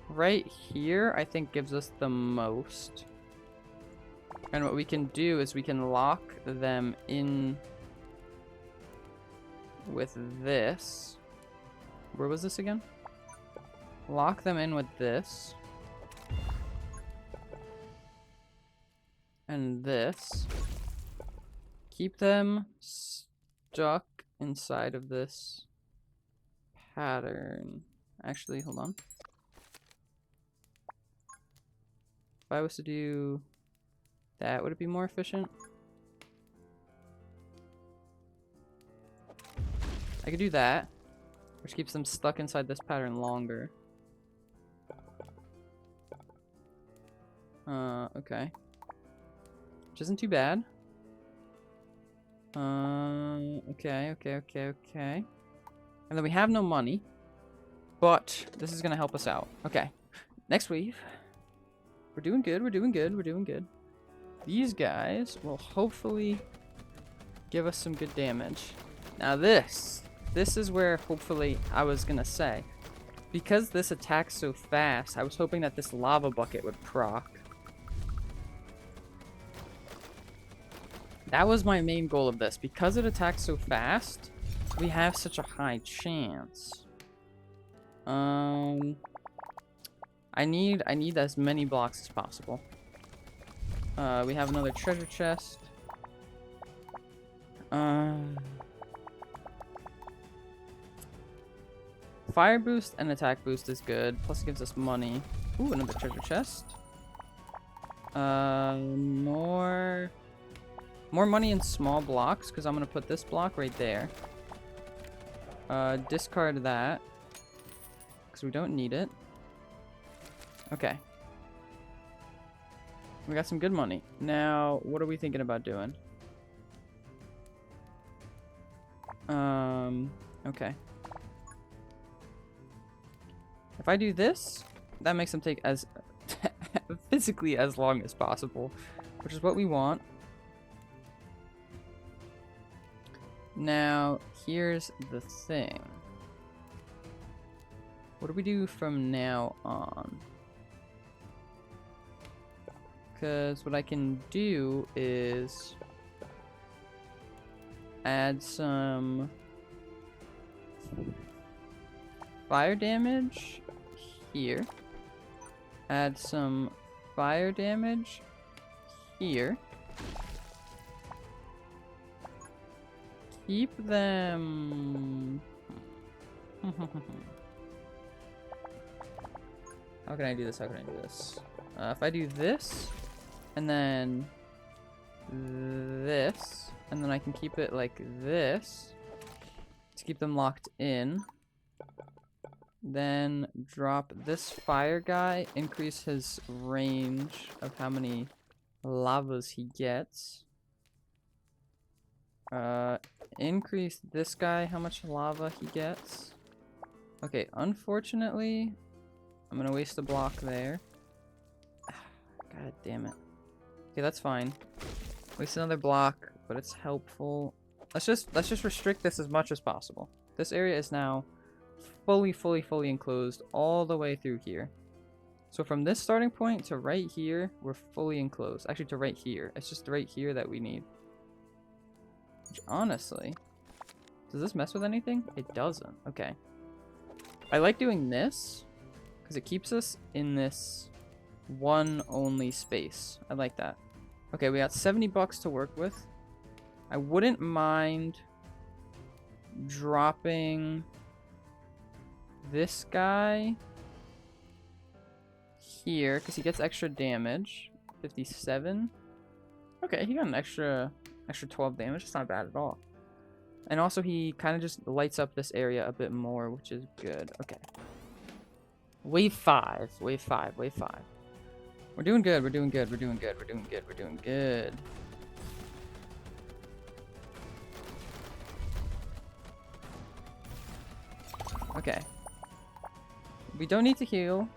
Right here, I think gives us the most. And what we can do is we can lock them in with this. Where was this again? Lock them in with this. And this. Keep them stuck inside of this pattern. Actually, hold on. If I was to do that, would it be more efficient? I could do that, which keeps them stuck inside this pattern longer. Okay. Which isn't too bad. Okay. And then we have no money, but this is gonna help us out. Okay. Next wave. We're doing good. These guys will hopefully give us some good damage. Now this is where hopefully I was gonna say, because this attacks so fast, I was hoping that this lava bucket would proc. That was my main goal of this. Because it attacks so fast, we have such a high chance. I need as many blocks as possible. We have another treasure chest. Fire boost and attack boost is good. Plus it gives us money. Ooh, another treasure chest. More money in small blocks, because I'm gonna put this block right there. Discard that, because we don't need it. Okay. We got some good money. Now, what are we thinking about doing? Okay. If I do this, that makes them take as physically as long as possible, which is what we want. Now, here's the thing. What do we do from now on? Because what I can do is add some fire damage here. Add some fire damage here. Keep them... How can I do this? If I do this, and then this, and then I can keep it like this to keep them locked in. Then drop this fire guy, increase his range of how many lavas he gets. Increase this guy, how much lava he gets. Okay, unfortunately, I'm gonna waste a block there. God damn it. Okay, that's fine. Waste another block, but it's helpful. Let's just restrict this as much as possible. This area is now fully enclosed all the way through here. So from this starting point to right here, we're fully enclosed. Actually, to right here. It's just right here that we need. Which, honestly, does this mess with anything? It doesn't. Okay. I like doing this because it keeps us in this one only space. I like that. Okay, we got 70 bucks to work with. I wouldn't mind dropping this guy here because he gets extra damage. 57. Okay, he got an extra 12 damage. It's not bad at all. And also he kind of just lights up this area a bit more, which is good. Okay. Wave 5. Wave 5. Wave 5. We're doing good. We're doing good. We're doing good. We're doing good. We're doing good. Okay. We don't need to heal.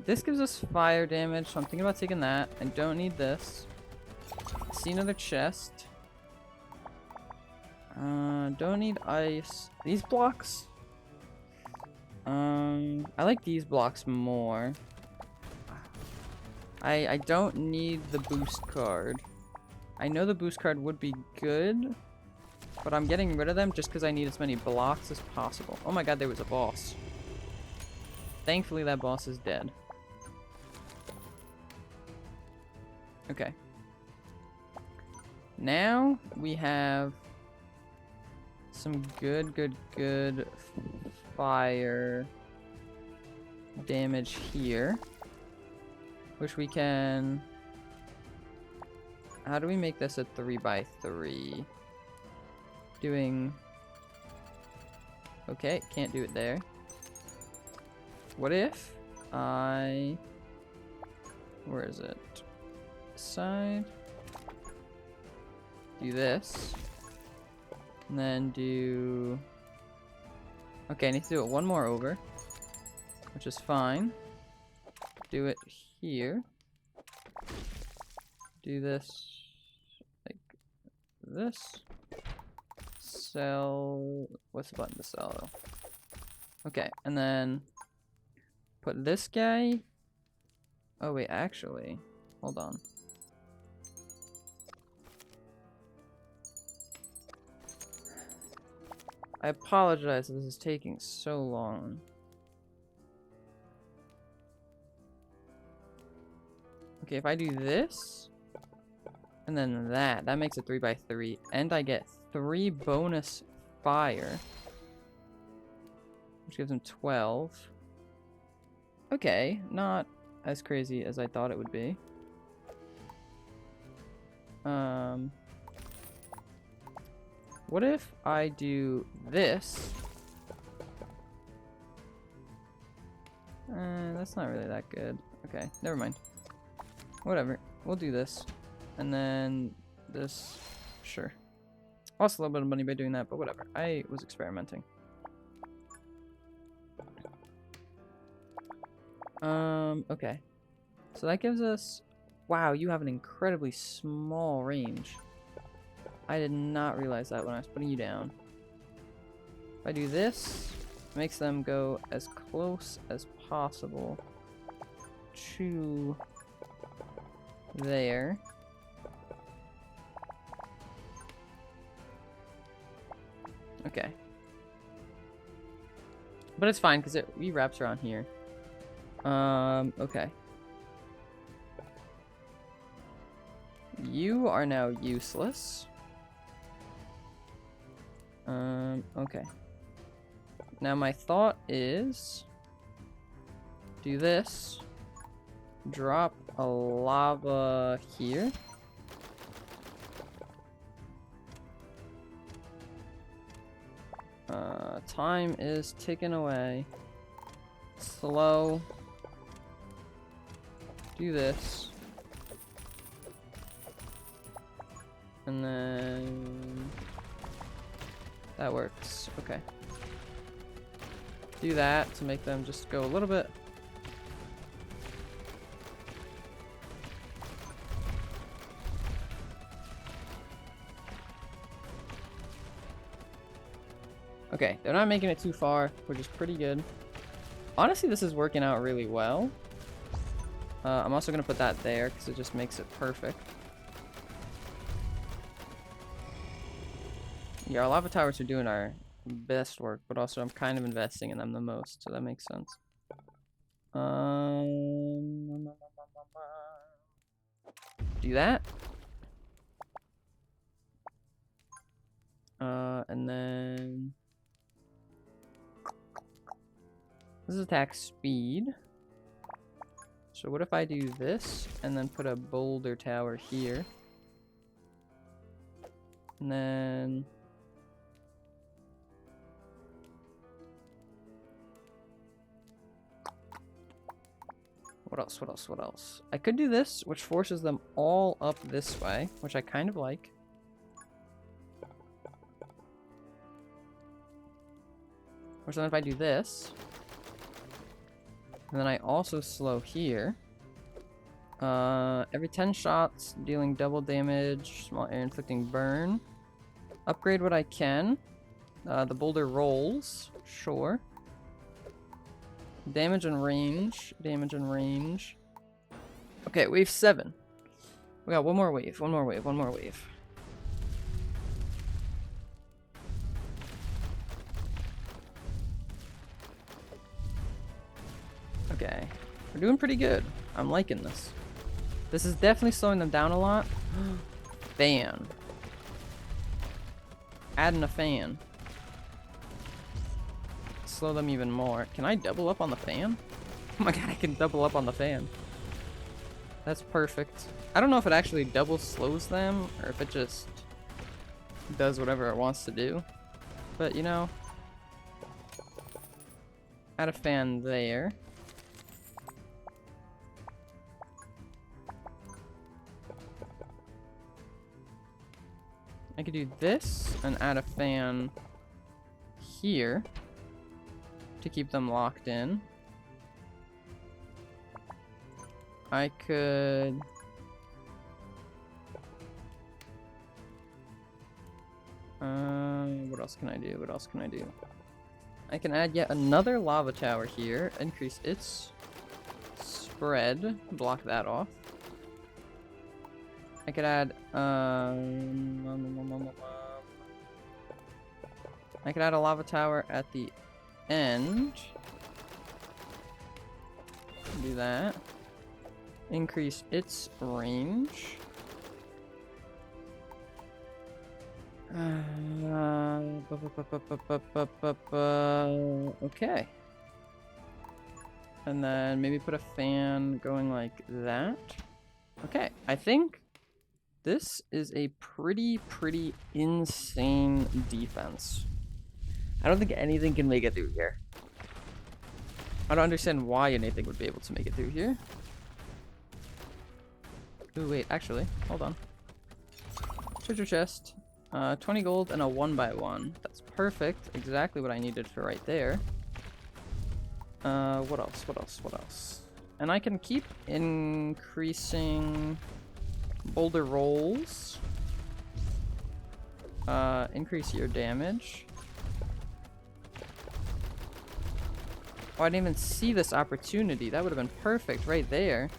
This gives us fire damage, so I'm thinking about taking that. I don't need this. See another chest. Don't need ice. These blocks? I like these blocks more. I don't need the boost card. I know the boost card would be good, but I'm getting rid of them just because I need as many blocks as possible. Oh my god, there was a boss. Thankfully, that boss is dead. Okay. Now we have some good fire damage here, which we can... How do we make this a 3x3? Doing... Okay, can't do it there. What if I... Where is it? Side. Do this. And then do... Okay, I need to do it one more over, which is fine. Do it here. Do this like this. Sell... What's the button to sell though? Okay, and then put this guy... Oh wait, actually, hold on. I apologize that this is taking so long. Okay, if I do this, and then that makes it 3x3, and I get 3 bonus fire, which gives him 12. Okay, not as crazy as I thought it would be. What if I do this? That's not really that good. Okay, never mind. Whatever. We'll do this. And then this. Sure. Lost a little bit of money by doing that, but whatever. I was experimenting. Okay. So that gives us... Wow, you have an incredibly small range. I did not realize that when I was putting you down. If I do this, it makes them go as close as possible to there. Okay. But it's fine because it rewraps around here. Okay. You are now useless. Okay. Now my thought is do this. Drop a lava here. Time is ticking away. Slow. Do this. And then that works. Okay. Do that to make them just go a little bit. Okay, they're not making it too far, which is pretty good. Honestly, this is working out really well. I'm also going to put that there because it just makes it perfect. Yeah, our lava towers are doing our best work, but also I'm kind of investing in them the most, so that makes sense. Do that. And then this is attack speed. So what if I do this and then put a boulder tower here? And then what else? What else? What else? I could do this, which forces them all up this way, which I kind of like. Or so then if I do this, and then I also slow here. Every 10 shots, dealing double damage, small air inflicting burn. Upgrade what I can. The boulder rolls, sure. Damage and range, damage and range. Okay, wave 7. We got one more wave, one more wave, one more wave. Okay, we're doing pretty good. I'm liking this. This is definitely slowing them down a lot. Fan. Adding a fan. Slow them even more. Can I double up on the fan? Oh my god, I can double up on the fan. That's perfect. I don't know if it actually double slows them or if it just does whatever it wants to do. But, you know, add a fan there. I could do this and add a fan here to keep them locked in. I could... what else can I do? What else can I do? I can add yet another lava tower here. Increase its spread. Block that off. I could add, I could add a lava tower at the end. Do that. Increase its range. Okay. And then maybe put a fan going like that. Okay, I think this is a pretty insane defense. I don't think anything can make it through here. I don't understand why anything would be able to make it through here. Ooh, wait, actually, hold on. Treasure chest. 20 gold and a 1x1. That's perfect. Exactly what I needed for right there. What else? What else? What else? And I can keep increasing boulder rolls. Increase your damage. Oh, I didn't even see this opportunity. That would have been perfect right there.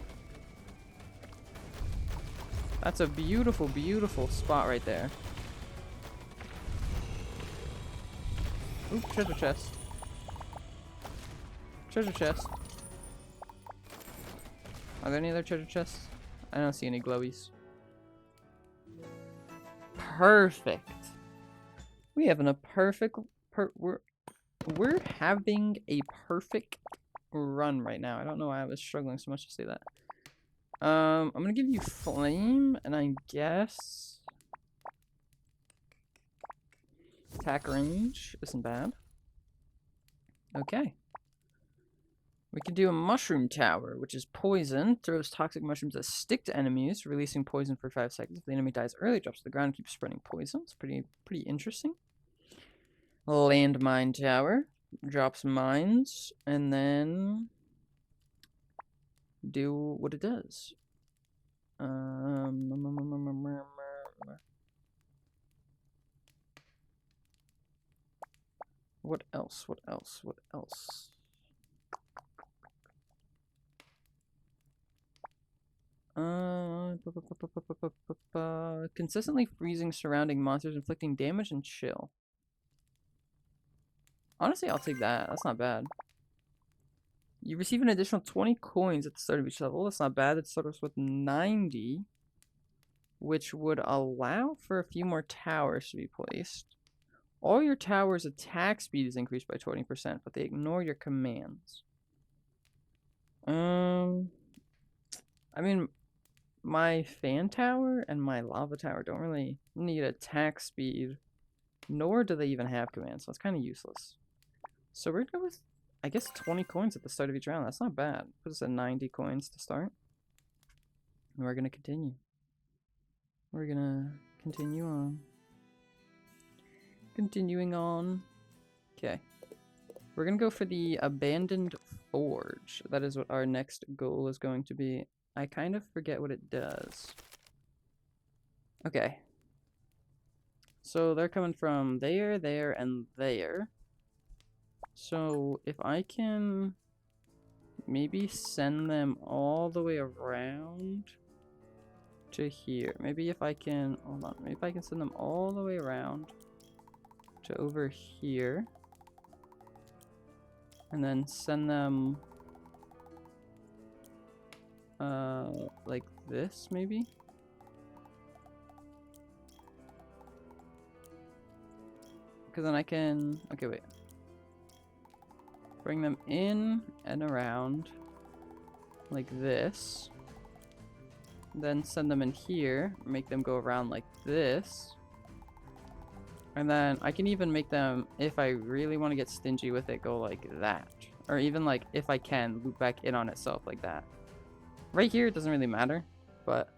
That's a beautiful, beautiful spot right there. Ooh, treasure chest. Treasure chest. Are there any other treasure chests? I don't see any glowies. Perfect. We having a perfect... We're having a perfect run right now. I don't know why I was struggling so much to say that. I'm gonna give you flame, and I guess attack range isn't bad. Okay. We can do a mushroom tower, which is poison. Throws toxic mushrooms that stick to enemies, releasing poison for 5 seconds. If the enemy dies early, drops to the ground and keeps spreading poison. It's pretty interesting. Landmine tower. Drops mines, and then do what it does. What else? What else? What else? Consistently freezing surrounding monsters, inflicting damage, and chill. Honestly, I'll take that. That's not bad. You receive an additional 20 coins at the start of each level. That's not bad. It starts with 90, which would allow for a few more towers to be placed. All your towers' attack speed is increased by 20%, but they ignore your commands. I mean, my fan tower and my lava tower don't really need attack speed, nor do they even have commands, so it's kind of useless. So we're gonna go with, I guess, 20 coins at the start of each round. That's not bad. Put us at 90 coins to start. And we're gonna continue. We're gonna continue on. Continuing on. Okay. We're gonna go for the abandoned forge. That is what our next goal is going to be. I kind of forget what it does. Okay. So they're coming from there, there, and there. So if I can maybe send them all the way around to here. Maybe if I can, hold on, maybe if I can send them all the way around to over here. And then send them like this maybe. Because then I can, okay, wait. Bring them in and around like this. Then send them in here, make them go around like this. And then I can even make them, if I really want to get stingy with it, go like that. Or even like, if I can, loop back in on itself like that. Right here, it doesn't really matter, but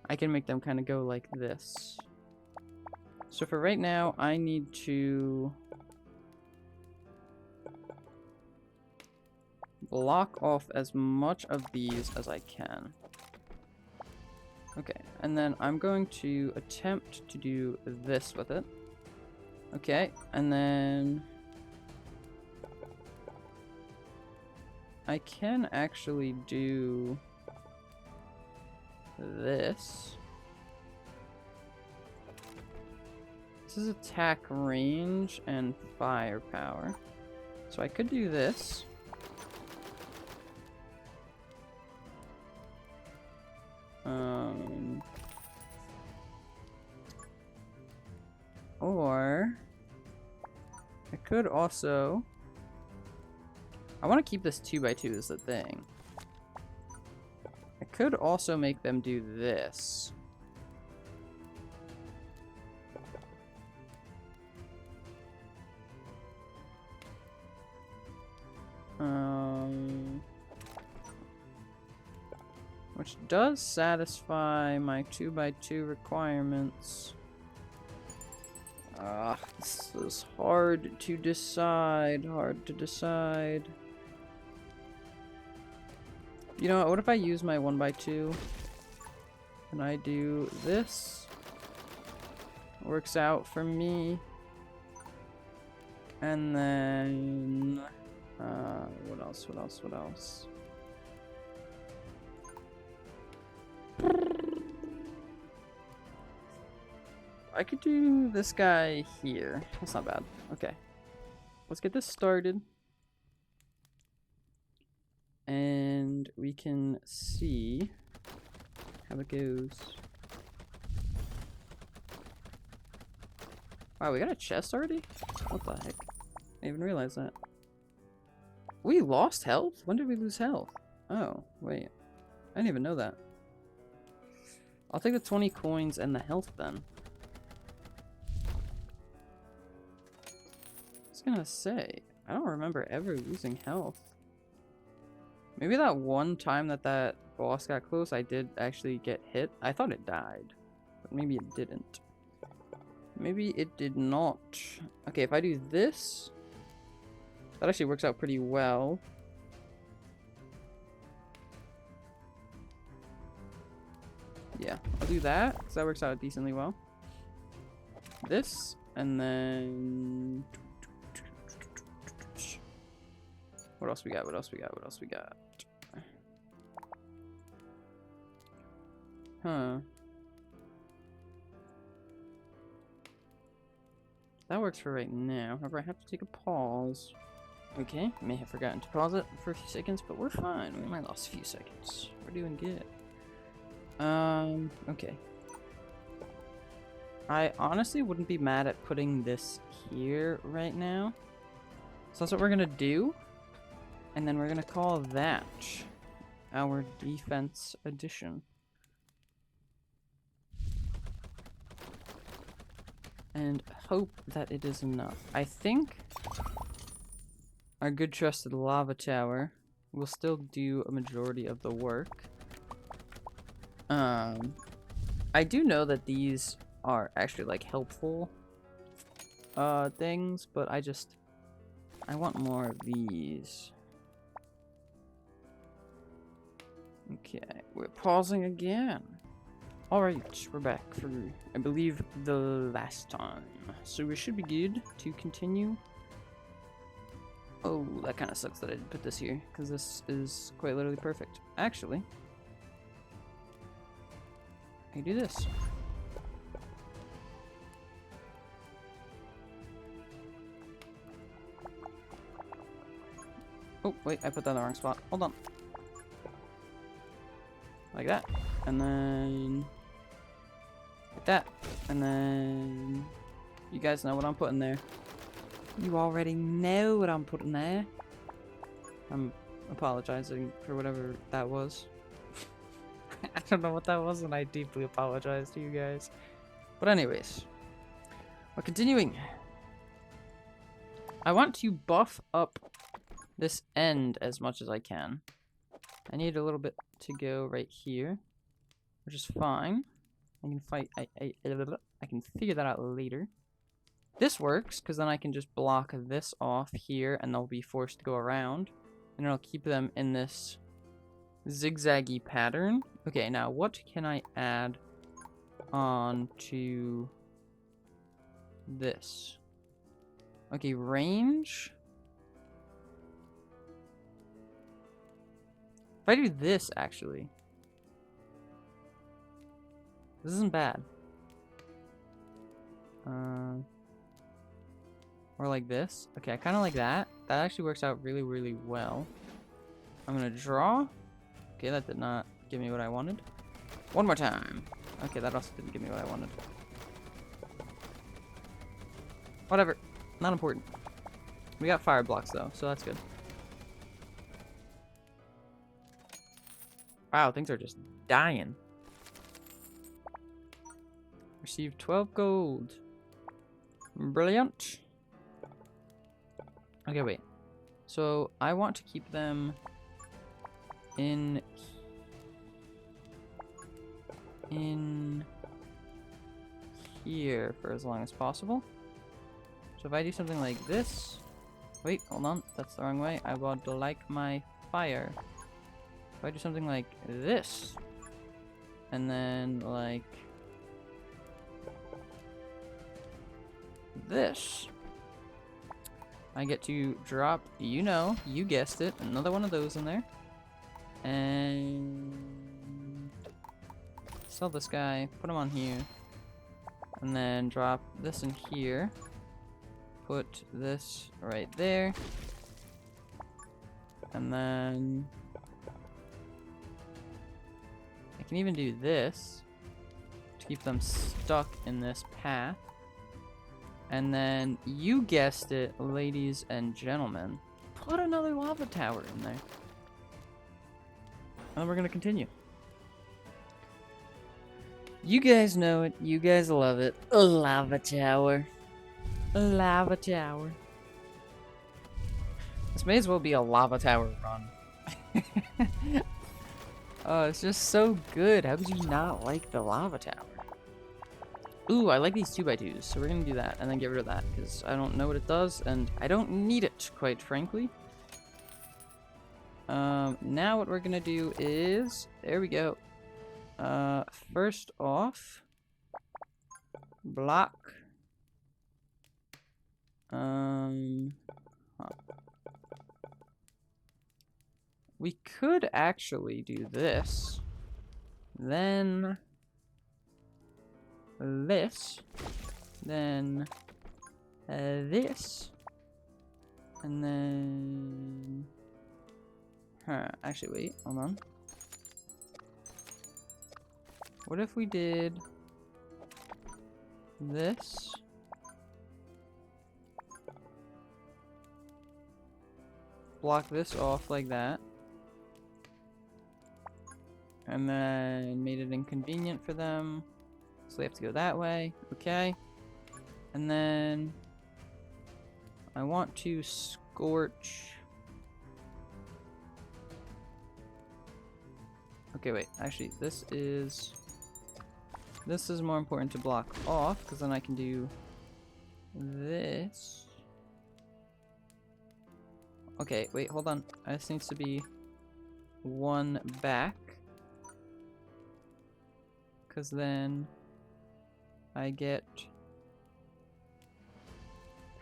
I can make them kind of go like this. So for right now, I need to block off as much of these as I can. Okay, and then I'm going to attempt to do this with it. Okay, and then I can actually do this. This is attack range and firepower. So I could do this. Or I could also, I want to keep this 2x2 is the thing. I could also make them do this. Which does satisfy my 2x2 requirements. This is hard to decide. You know what if I use my 1x2 and I do this? Works out for me. And then what else? I could do this guy here. That's not bad. Okay. Let's get this started. And we can see how it goes. Wow, we got a chest already? What the heck? I didn't even realize that. We lost health? When did we lose health? Oh, wait. I didn't even know that. I'll take the 20 coins and the health then. I was gonna say, I don't remember ever losing health. Maybe that one time that boss got close, I did actually get hit. I thought it died, but maybe it didn't. Maybe it did not. Okay, if I do this, that actually works out pretty well. Yeah, I'll do that, because that works out decently well. This, and then What else we got? What else we got? What else we got? Huh. That works for right now. However, I have to take a pause. Okay, may have forgotten to pause it for a few seconds, but we're fine. We might lost a few seconds. We're doing good. Okay. I honestly wouldn't be mad at putting this here right now. So that's what we're gonna do. And then we're gonna call that our defense edition. And hope that it is enough. I think our good trusted lava tower will still do a majority of the work. I do know that these are actually like helpful things, but I want more of these. Okay, we're pausing again. Alright, we're back for, I believe, the last time. So we should be good to continue. Oh, that kind of sucks that I didn't put this here, because this is quite literally perfect. Actually, I can do this. Oh, wait, I put that in the wrong spot. Hold on. Like that. And then like that. And then you guys know what I'm putting there. You already know what I'm putting there. I'm apologizing for whatever that was. I don't know what that was, and I deeply apologize to you guys. But anyways, we're continuing. I want to buff up this end as much as I can. I need a little bit to go right here, which is fine. I can I can figure that out later. This works, because then I can just block this off here, and they'll be forced to go around. And it'll keep them in this zigzaggy pattern. Okay, now what can I add on to this? Okay, range. If I do this, actually. This isn't bad. Or like this. Okay, I kind of like that. That actually works out really, really well. I'm gonna draw. Okay, that did not give me what I wanted. One more time. Okay, that also didn't give me what I wanted. Whatever. Not important. We got fire blocks, though, so that's good. Wow, things are just dying. Received 12 gold. Brilliant. Okay, wait. So, I want to keep them in here for as long as possible. So if I do something like this, wait, hold on, that's the wrong way. I would like my fire. If I do something like this, and then like this, I get to drop, you know, you guessed it, another one of those in there. And sell this guy, put him on here, and then drop this in here. Put this right there. And then I can even do this to keep them stuck in this path. And then, you guessed it, ladies and gentlemen, put another lava tower in there. And we're gonna continue. You guys know it. You guys love it. A lava tower. A lava tower. This may as well be a lava tower run. Oh, it's just so good. How could you not like the lava tower? Ooh, I like these 2x2s, so we're gonna do that and then get rid of that because I don't know what it does and I don't need it, quite frankly. Now what we're gonna do is, there we go. First off, block. We could actually do this. Then this. Then this. And then... Actually, wait. Hold on. What if we did this? Block this off like that. And then made it inconvenient for them. So they have to go that way. Okay. And then I want to scorch. Okay, wait. Actually, this is more important to block off, because then I can do this. Okay, wait, hold on. This needs to be one back. Because then I get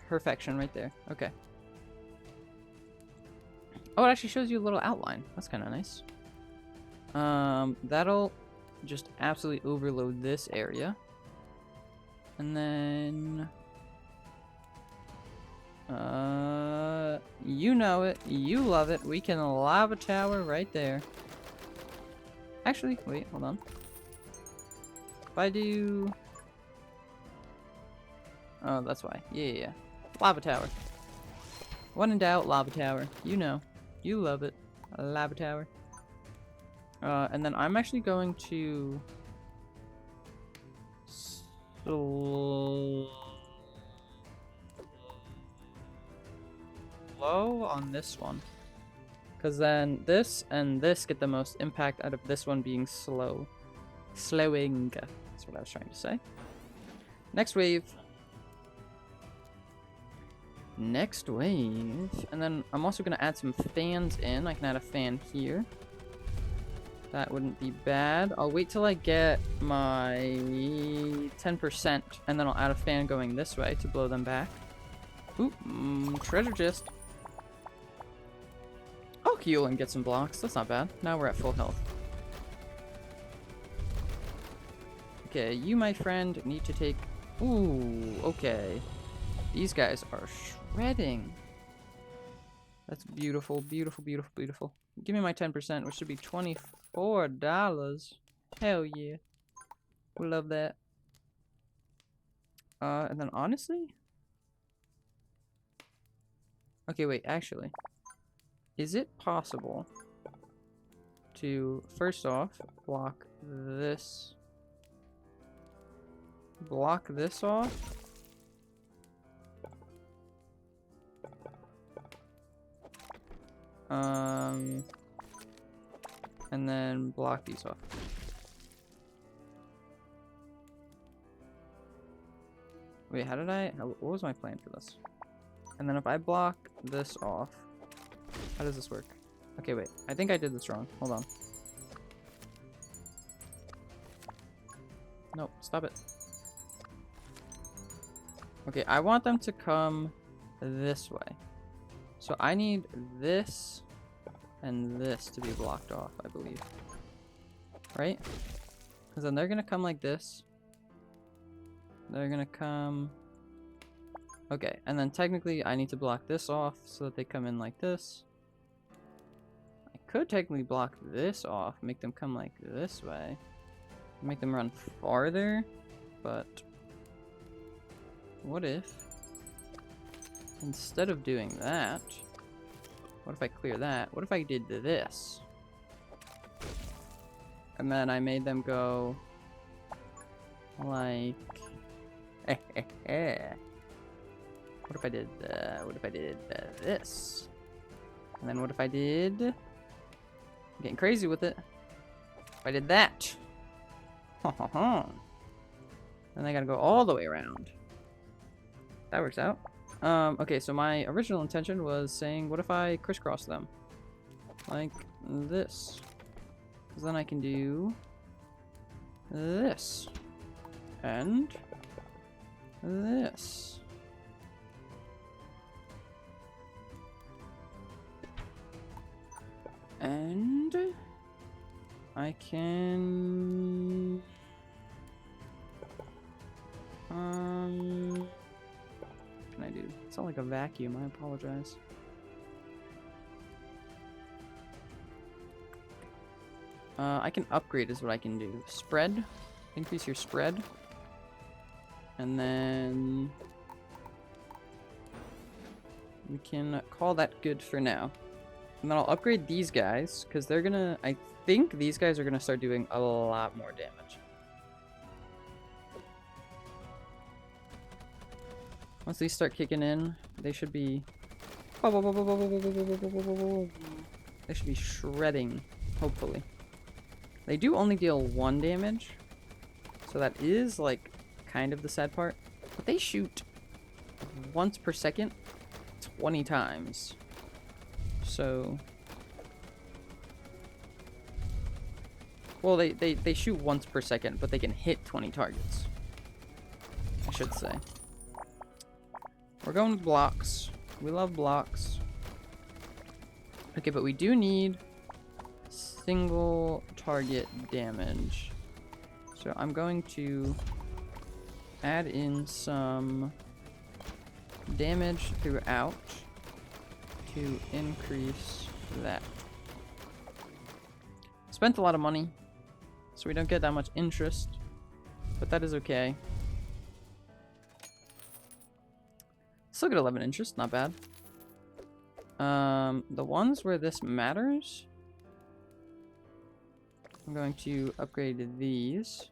perfection right there. Okay. Oh, it actually shows you a little outline. That's kind of nice. That'll just absolutely overload this area. And then... you know it. You love it. We can lava tower right there. Actually, wait, hold on. If I do... Oh, that's why. Yeah. Lava tower. When in doubt, lava tower. You know. You love it. A lava tower. And then I'm actually going to... slow on this one. Because then this and this get the most impact out of this one being slow. Slowing. That's what I was trying to say. Next wave. Next wave. And then I'm also going to add some fans in. I can add a fan here. That wouldn't be bad. I'll wait till I get my 10%, and then I'll add a fan going this way to blow them back. Oop, treasure chest. I'll heal and get some blocks. That's not bad. Now we're at full health. Okay, you, my friend, need to take... Ooh, okay. These guys are shredding. That's beautiful, beautiful, beautiful, beautiful. Give me my 10%, which should be $24. Hell yeah. We love that. And then honestly... Okay, wait, actually. Is it possible to, first off, block this off? And then block these off. Wait, what was my plan for this? And then if I block this off, how does this work? Okay, wait, I think I did this wrong. Hold on. No, stop it. Okay, I want them to come this way. So I need this and this to be blocked off, I believe. Right? Because then they're going to come like this. They're going to come... Okay, and then technically I need to block this off so that they come in like this. I could technically block this off, make them come like this way. Make them run farther, but... What if... Instead of doing that, what if I clear that? What if I did this? And then I made them go like what if I did this? And then what if I did, I'm getting crazy with it, if I did that? Then I gotta go all the way around. That works out. Okay, so my original intention was saying, what if I crisscross them? Like this. Because then I can do this. And this. And And I can what can I do? It's not like a vacuum, I apologize. I can upgrade is what I can do. Spread. Increase your spread. And then we can call that good for now. And then I'll upgrade these guys, because they're gonna... I think these guys are gonna start doing a lot more damage. Once these start kicking in, they should be... They should be shredding, hopefully. They do only deal 1 damage, so that is, like, kind of the sad part. But they shoot once per second, 20 times. So... Well, they shoot once per second, but they can hit 20 targets, I should say. We're going with blocks. We love blocks. Okay, but we do need single target damage. So I'm going to add in some damage throughout to increase that. Spent a lot of money, so we don't get that much interest, but that is okay. Still get 11 interest, not bad. The ones where this matters, I'm going to upgrade these,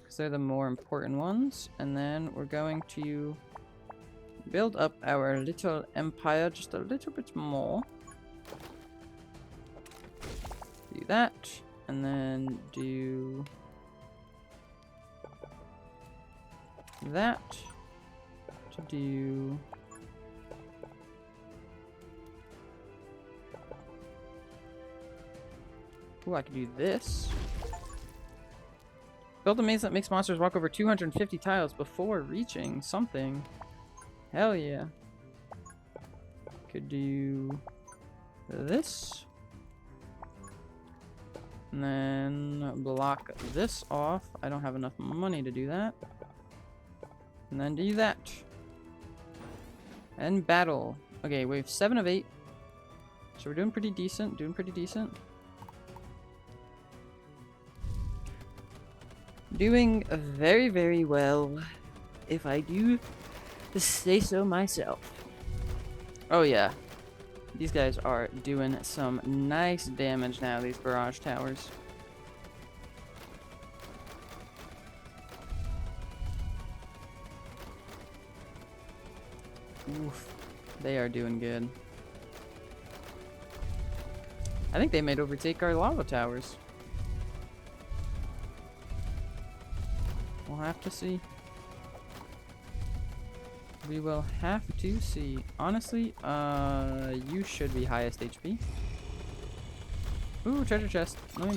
because they're the more important ones, and then we're going to build up our little empire just a little bit more. Do that, and then do that to do ooh, I could do this. Build a maze that makes monsters walk over 250 tiles before reaching something. Hell yeah. Could do this. And then block this off. I don't have enough money to do that. And then do that. And battle. Okay, we have 7 of 8. So we're doing pretty decent. Doing very, very well, if I do say so myself. Oh yeah. These guys are doing some nice damage now, these barrage towers. Oof. They are doing good. I think they might overtake our lava towers. We'll have to see. We will have to see. Honestly, you should be highest HP. Ooh, treasure chest. Let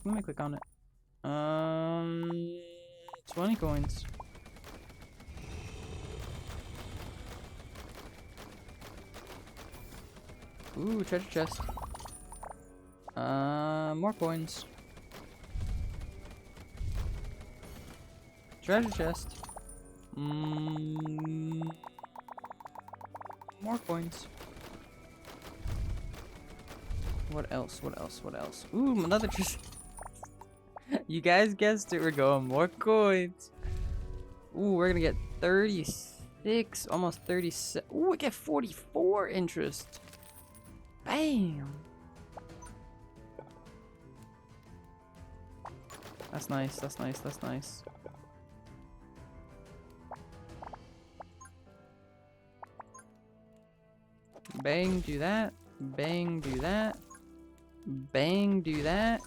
me click on it. 20 coins. Ooh, treasure chest. More coins. Treasure chest. More coins. What else? Ooh, another treasure. You guys guessed it, we're going more coins. Ooh, we're gonna get 36, almost 37. Ooh, we get 44 interest. Bam! That's nice. Bang, do that. Bang, do that. Bang, do that.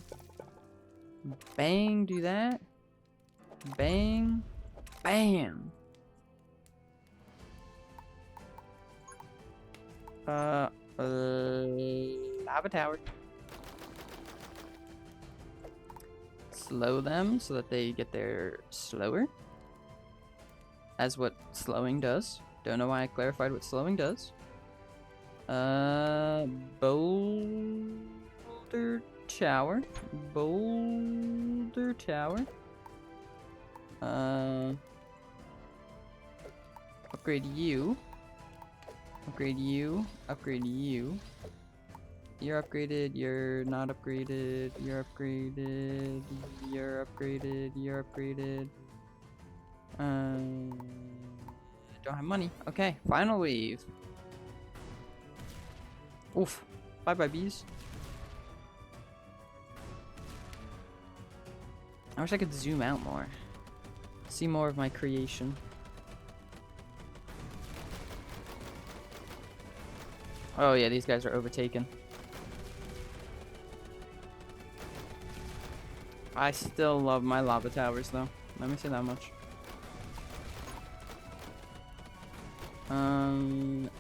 Bang, do that. Bang. Bam. Lava tower. Slow them so that they get there slower. As what slowing does. Don't know why I clarified what slowing does. Bowl tower. Boulder tower. Upgrade you. Upgrade you. Upgrade you. You're upgraded. You're not upgraded. You're upgraded. You're upgraded. You're upgraded. Don't have money. Okay, final wave. Oof. Bye bye, bees. I wish I could zoom out more. See more of my creation. Oh yeah, these guys are overtaken. I still love my lava towers though. Let me say that much.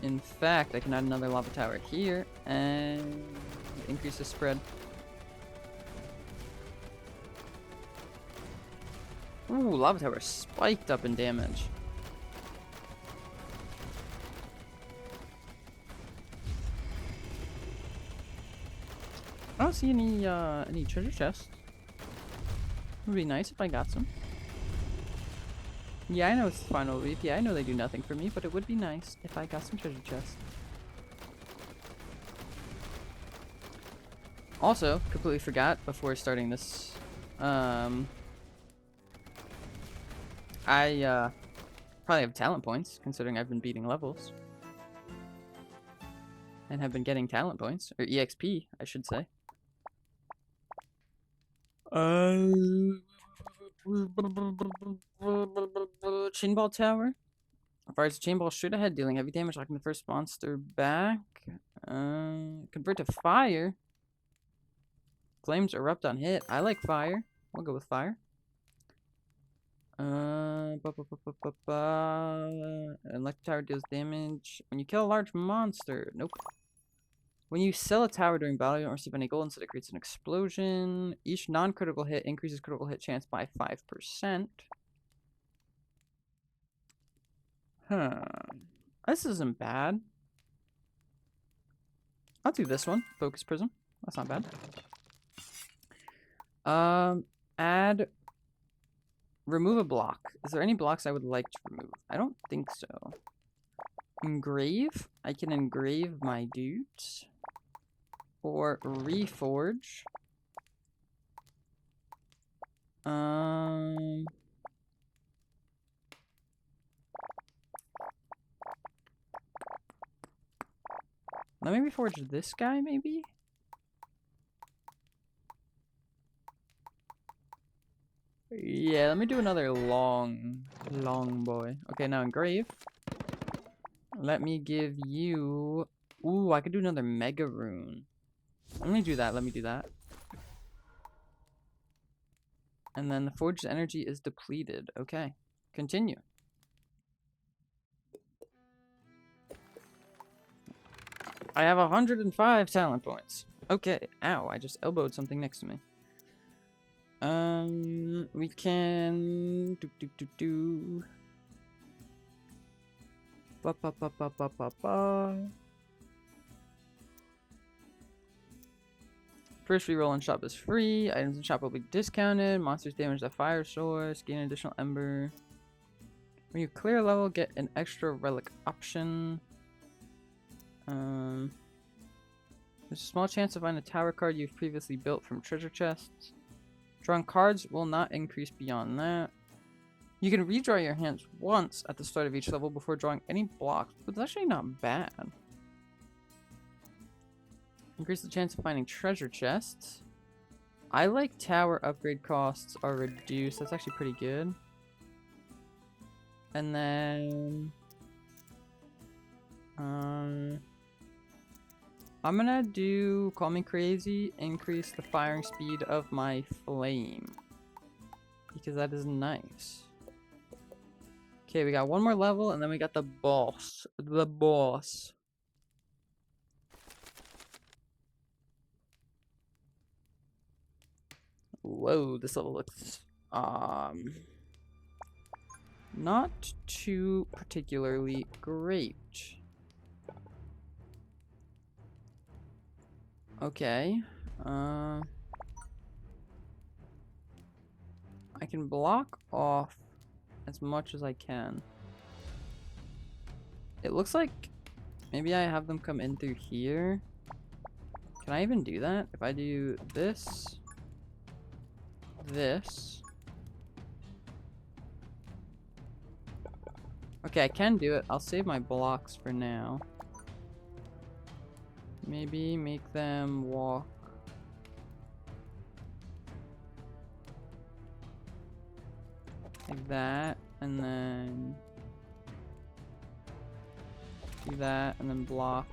In fact, I can add another lava tower here and increase the spread. Ooh, lava tower spiked up in damage. I don't see any treasure chests. It would be nice if I got some. Yeah, I know it's the final leaf. Yeah, I know they do nothing for me, but it would be nice if I got some treasure chests. Also, completely forgot before starting this. I probably have talent points, considering I've been beating levels. And have been getting talent points. Or EXP, I should say. Chainball Tower. Fires Chainball straight ahead, dealing heavy damage, knocking the first monster back. Convert to fire. Flames erupt on hit. I like fire. We'll go with fire. Electric tower deals damage when you kill a large monster. Nope. When you sell a tower during battle, you don't receive any gold. Instead, it creates an explosion. Each non-critical hit increases critical hit chance by 5%. Huh. This isn't bad. I'll do this one. Focus Prism. That's not bad. Add... Remove a block. Is there any blocks I would like to remove? I don't think so. Engrave. I can engrave my dudes. Or reforge. Let me reforge this guy, maybe? Yeah, let me do another long boy. Okay, now engrave. Let me give you... Ooh, I could do another mega rune. Let me do that, let me do that. And then the forged energy is depleted. Okay, continue. I have 105 talent points. Okay, ow, I just elbowed something next to me. We can First reroll in shop is free. Items in shop will be discounted. Monsters damage the fire source. Gain additional ember. When you clear a level, get an extra relic option. There's a small chance to find a tower card you've previously built from treasure chests. Drawing cards will not increase beyond that. You can redraw your hands once at the start of each level before drawing any blocks, but it's actually not bad. Increase the chance of finding treasure chests. I like tower upgrade costs are reduced. That's actually pretty good. And then... I'm gonna do, call me crazy, increase the firing speed of my flame. Because that is nice. Okay, we got one more level, and then we got the boss. The boss. Whoa, this level looks, not too particularly great. Okay. I can block off as much as I can. It looks like maybe I have them come in through here. Can I even do that? If I do this, this. Okay, I can do it. I'll save my blocks for now. Maybe make them walk. Like that, and then do that, and then block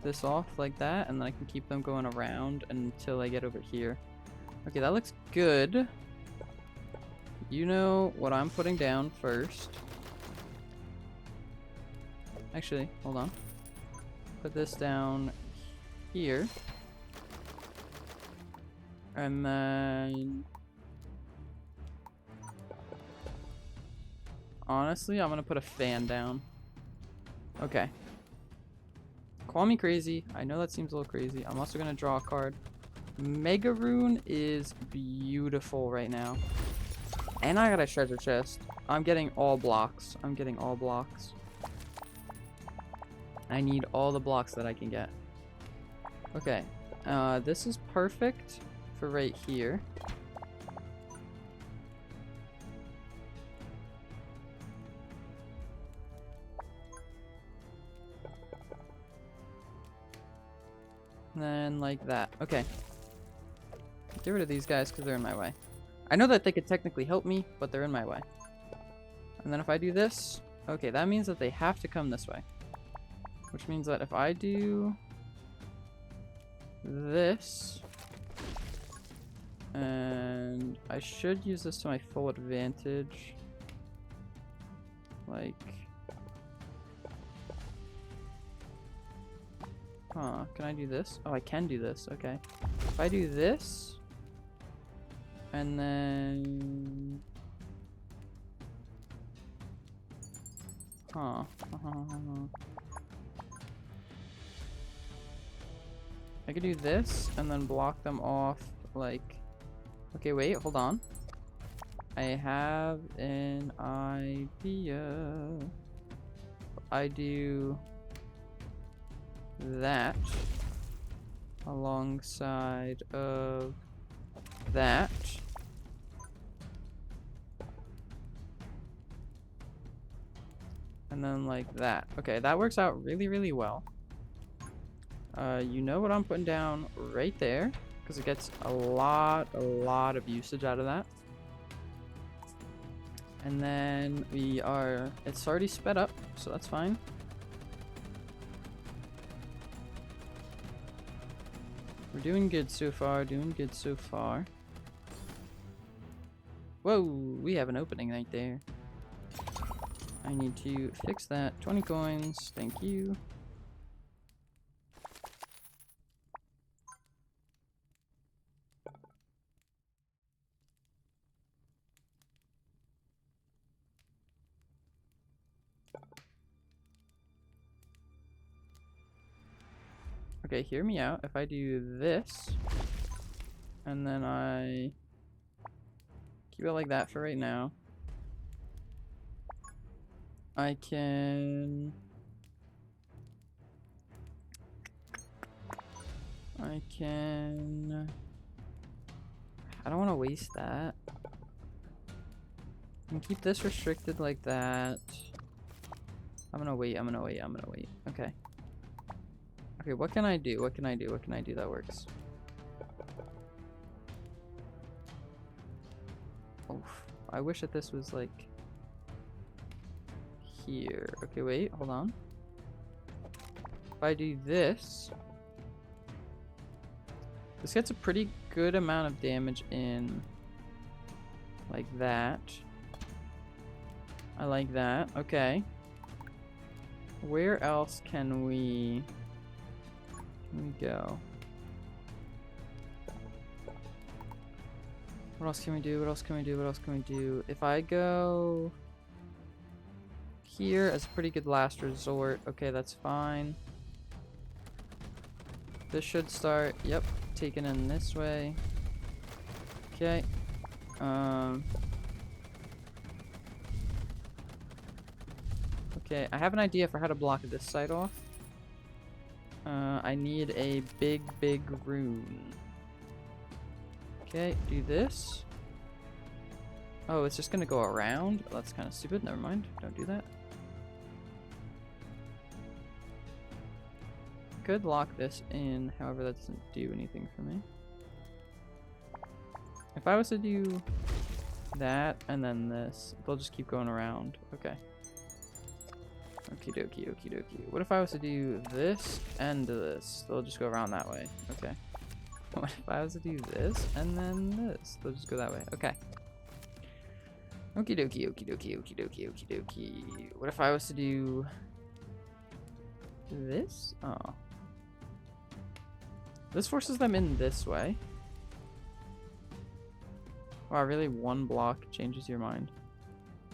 this off like that, and then I can keep them going around until I get over here. Okay, that looks good. You know what I'm putting down first. Actually, hold on. Put this down here. And then... honestly, I'm gonna put a fan down. Okay. Call me crazy. I know that seems a little crazy. I'm also gonna draw a card. Mega Rune is beautiful right now. And I got a treasure chest. I'm getting all blocks. I'm getting all blocks. I need all the blocks that I can get. Okay. This is perfect for right here. And then like that. Okay. Get rid of these guys because they're in my way. I know that they could technically help me, but they're in my way. And then if I do this, okay, that means that they have to come this way. Which means that if I do this, and I should use this to my full advantage. Like, huh, can I do this? Oh, I can do this, okay. If I do this, and then, huh. I could do this and then block them off like, okay, wait, hold on. I have an idea. I do that alongside of that. And then like that. Okay, that works out really, really well. You know what I'm putting down right there, because it gets a lot of usage out of that. And then it's already sped up, so that's fine. We're doing good so far, Whoa, we have an opening right there. I need to fix that. 20 coins, thank you. Okay, hear me out. If I do this, and then I keep it like that for right now, I can... I don't want to waste that. I can keep this restricted like that. I'm gonna wait. Okay. Okay, what can I do? What can I do that works? Oof. I wish that this was like here. Okay, wait, hold on. If I do this, this gets a pretty good amount of damage in like that. I like that. Okay. Where else can we go? What else can we do? If I go here as a pretty good last resort, okay, that's fine. This should start, yep, taken in this way. Okay. Okay, I have an idea for how to block this side off. I need a big rune. Okay, do this. Oh, it's just gonna go around? Oh, that's kind of stupid. Never mind. Don't do that. Could lock this in, however, that doesn't do anything for me. If I was to do that and then this, they'll just keep going around. Okay. Okie dokie, okie dokie. What if I was to do this and this? They'll just go around that way. Okay. What if I was to do this and then this? They'll just go that way. Okay. Okie dokie, okie dokie, okie dokie, okie dokie. What if I was to do this? Oh. This forces them in this way. Wow, really? One block changes your mind.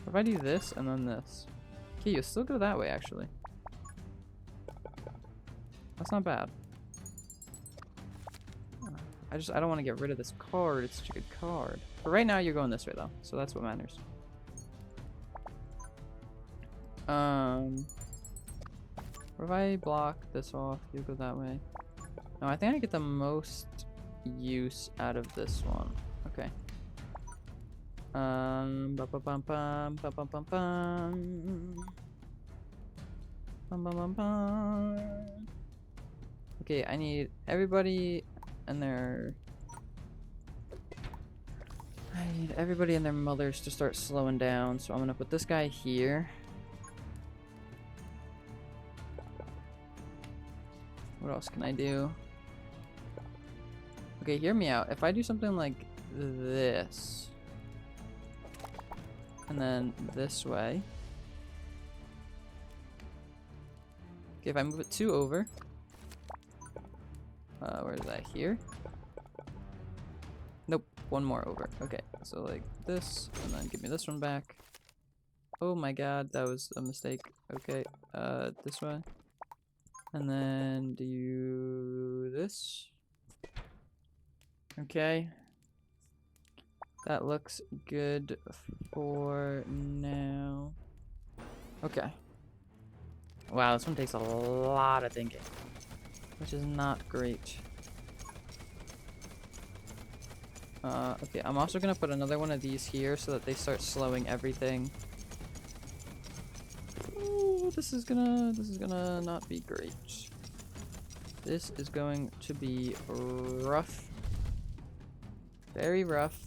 If I do this and then this. Okay, you'll still go that way, actually. That's not bad. I don't want to get rid of this card. It's such a good card. But right now, you're going this way, though. So that's what matters. What if I block this off? You go that way. No, I think I get the most use out of this one. Okay. Bum bum bum bum bum bum bum bum. Bum bum bum bum. Okay, I need everybody and their... I need everybody and their mothers to start slowing down, so I'm gonna put this guy here. What else can I do? Okay, hear me out. If I do something like this, and then this way. Okay, if I move it 2 over. Where is that? Here? Nope, 1 more over. Okay, so like this, and then give me this one back. Oh my god, that was a mistake. Okay, this way. And then do this. Okay. That looks good for now. Okay. Wow, this one takes a lot of thinking, which is not great. Okay, I'm also gonna put another one of these here so that they start slowing everything. Ooh, this is gonna not be great. This is going to be rough. Very rough.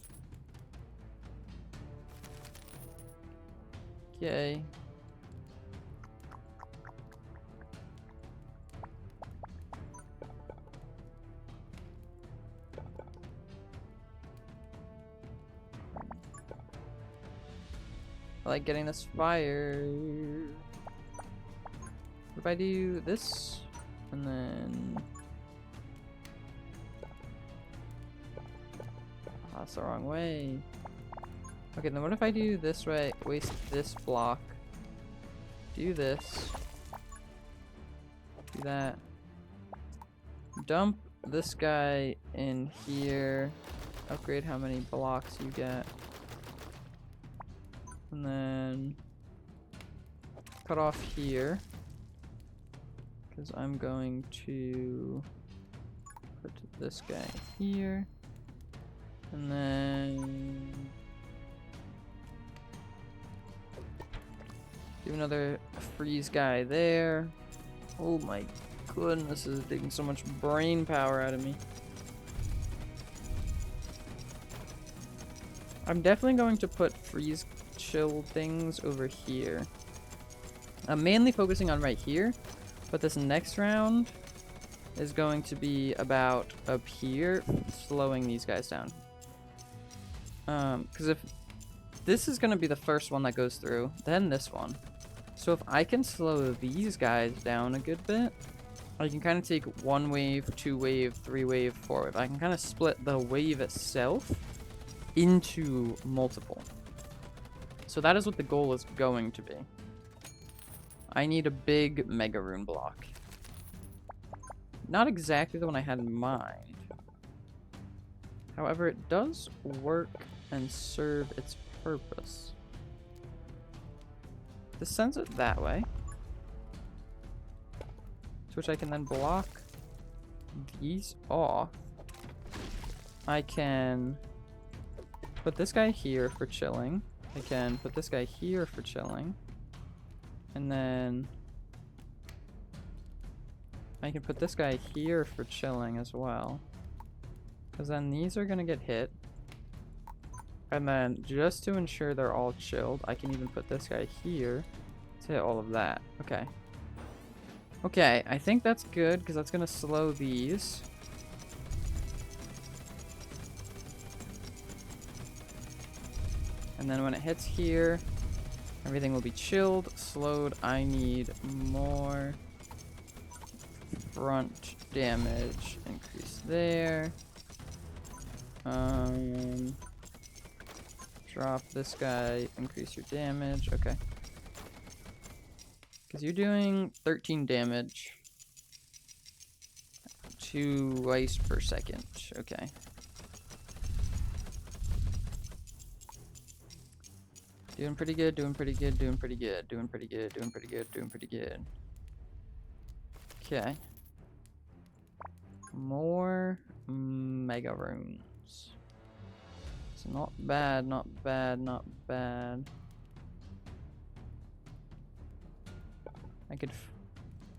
Okay. I like getting this fire. If I do this, and then... Oh, that's the wrong way. Okay, then what if I do this way, waste this block, do this, do that, dump this guy in here, upgrade how many blocks you get, and then cut off here, because I'm going to put this guy here, and then do another freeze guy there. Oh my goodness, this is taking so much brain power out of me. I'm definitely going to put freeze chill things over here. I'm mainly focusing on right here, but this next round is going to be about up here, slowing these guys down. Because if this is going to be the first one that goes through, then this one. So if I can slow these guys down a good bit, I can kind of take 1 wave, 2 wave, 3 wave, 4 wave. I can kind of split the wave itself into multiple. So that is what the goal is going to be. I need a big Mega Rune block. Not exactly the one I had in mind. However, it does work and serve its purpose. This sends it that way, to which I can then block these off. I can put this guy here for chilling. I can put this guy here for chilling. And then I can put this guy here for chilling as well. Because then these are going to get hit. And then just to ensure they're all chilled, I can even put this guy here to hit all of that. Okay. Okay, I think that's good because that's going to slow these. And then when it hits here, everything will be chilled, slowed. I need more front damage. Increase there. Drop this guy, increase your damage. Okay. Because you're doing 13 damage. Twice per second. Okay. Doing pretty good, doing pretty good, doing pretty good, doing pretty good, doing pretty good, doing pretty good. Okay. More mega runes. It's not bad, not bad, not bad. I could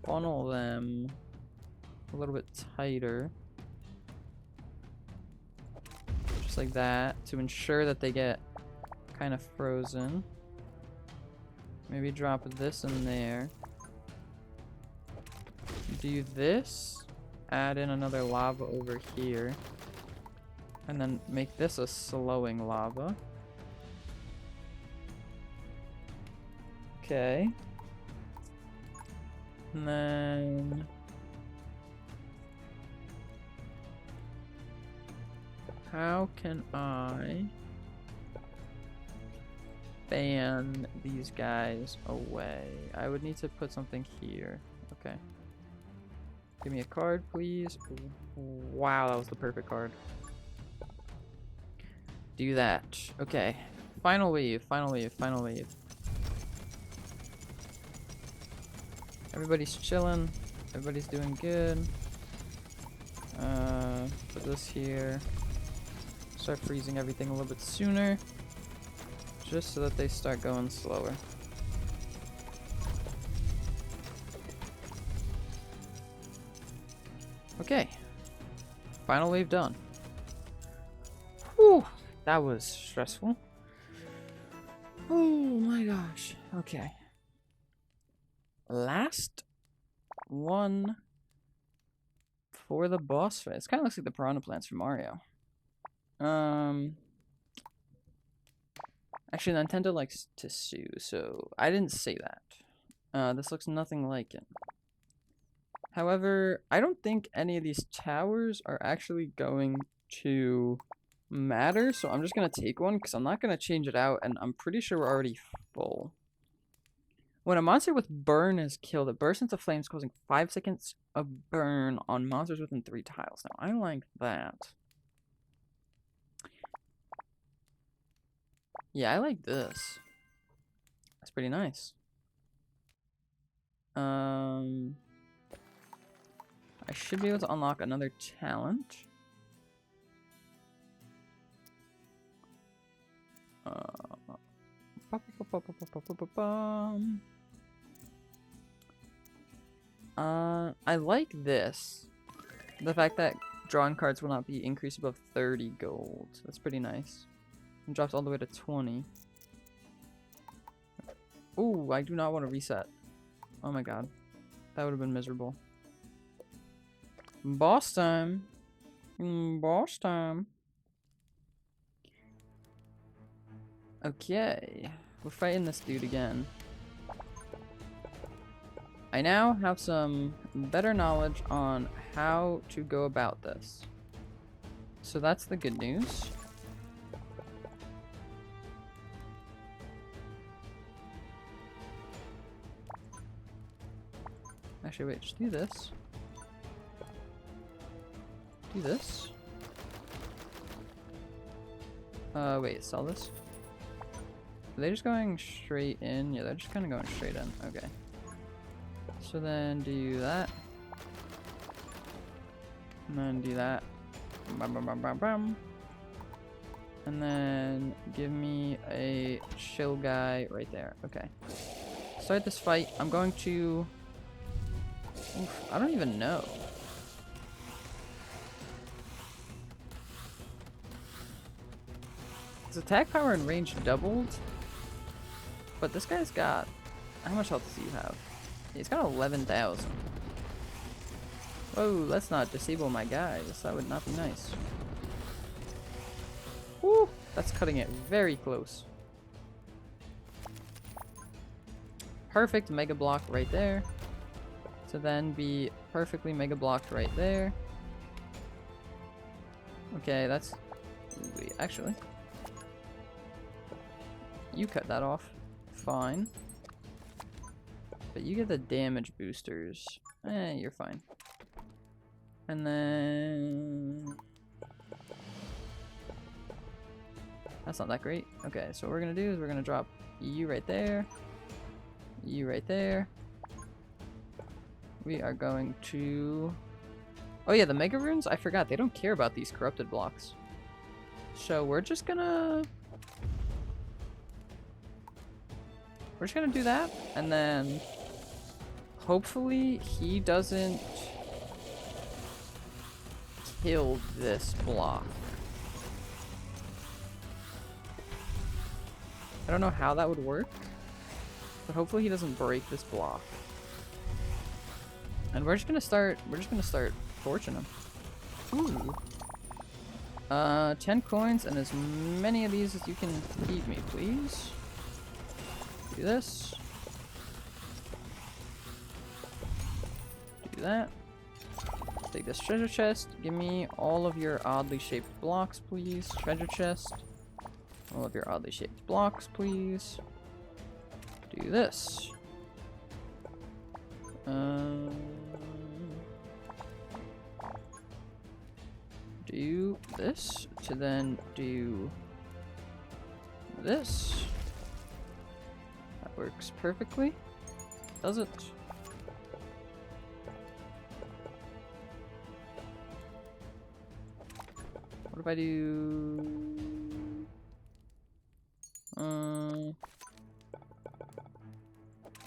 funnel them a little bit tighter. Just like that, to ensure that they get kind of frozen. Maybe drop this in there. Do this. Add in another lava over here. And then make this a slowing lava. Okay. And then how can I ban these guys away? I would need to put something here. Okay. Give me a card, please. Wow, that was the perfect card. Do that. Okay. Final wave, final wave, final wave. Everybody's chilling. Everybody's doing good. Put this here. Start freezing everything a little bit sooner. Just so that they start going slower. Okay. Final wave done. Whew. That was stressful. Oh my gosh. Okay. Last one for the boss fight. This kind of looks like the piranha plants from Mario. Actually, Nintendo likes to sue, so I didn't say that. This looks nothing like it. However, I don't think any of these towers are actually going to matter, so I'm just going to take one because I'm not going to change it out, and I'm pretty sure we're already full. When a monster with burn is killed, it bursts into flames, causing 5 seconds of burn on monsters within 3 tiles. Now, I like that. Yeah, I like this. That's pretty nice. I should be able to unlock another talent. I like this. The fact that drawing cards will not be increased above 30 gold. That's pretty nice. It drops all the way to 20. Ooh, I do not want to reset. Oh my god. That would have been miserable. Boss time. Boss time. Okay. We're fighting this dude again. I now have some better knowledge on how to go about this. So that's the good news. Actually, wait, just do this. Do this. Wait, sell this? Are they just going straight in? Yeah, they're just kind of going straight in. Okay. So then do that. And then do that. Bum, bum, bum, bum, bum. And then give me a chill guy right there. Okay. Start this fight. I'm going to... Oof, I don't even know. His attack power and range doubled. But this guy's got... How much health does he have? He's got 11,000. Whoa, let's not disable my guys. That would not be nice. Woo! That's cutting it very close. Perfect Mega Block right there. To then be perfectly Mega Blocked right there. Okay, that's... Wait, actually... You cut that off. Fine. But you get the damage boosters. You're fine. And then... That's not that great. Okay, so what we're gonna do is we're gonna drop you right there. You right there. We are going to... Oh yeah, the Mega Runes? I forgot. They don't care about these corrupted blocks. So we're just gonna... We're just gonna do that, and then hopefully he doesn't kill this block. I don't know how that would work, but hopefully he doesn't break this block. And we're just gonna start torching him. Ooh. 10 coins and as many of these as you can feed me, please. Do this. Do that. Take this treasure chest. Give me all of your oddly shaped blocks, please. Treasure chest. All of your oddly shaped blocks, please. Do this. Do this to then do this. That works perfectly. Does it? What if I do...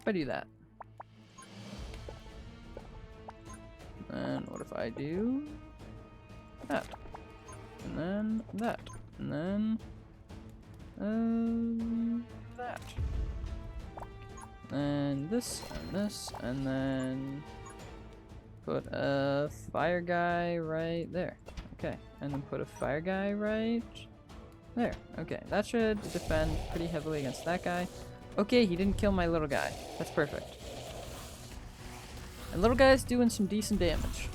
if I do that? And what if I do that? And then that. And then that. And this, and then put a fire guy right there. Okay, and then put a fire guy right there. Okay, that should defend pretty heavily against that guy. Okay, he didn't kill my little guy. That's perfect. And little guy's doing some decent damage.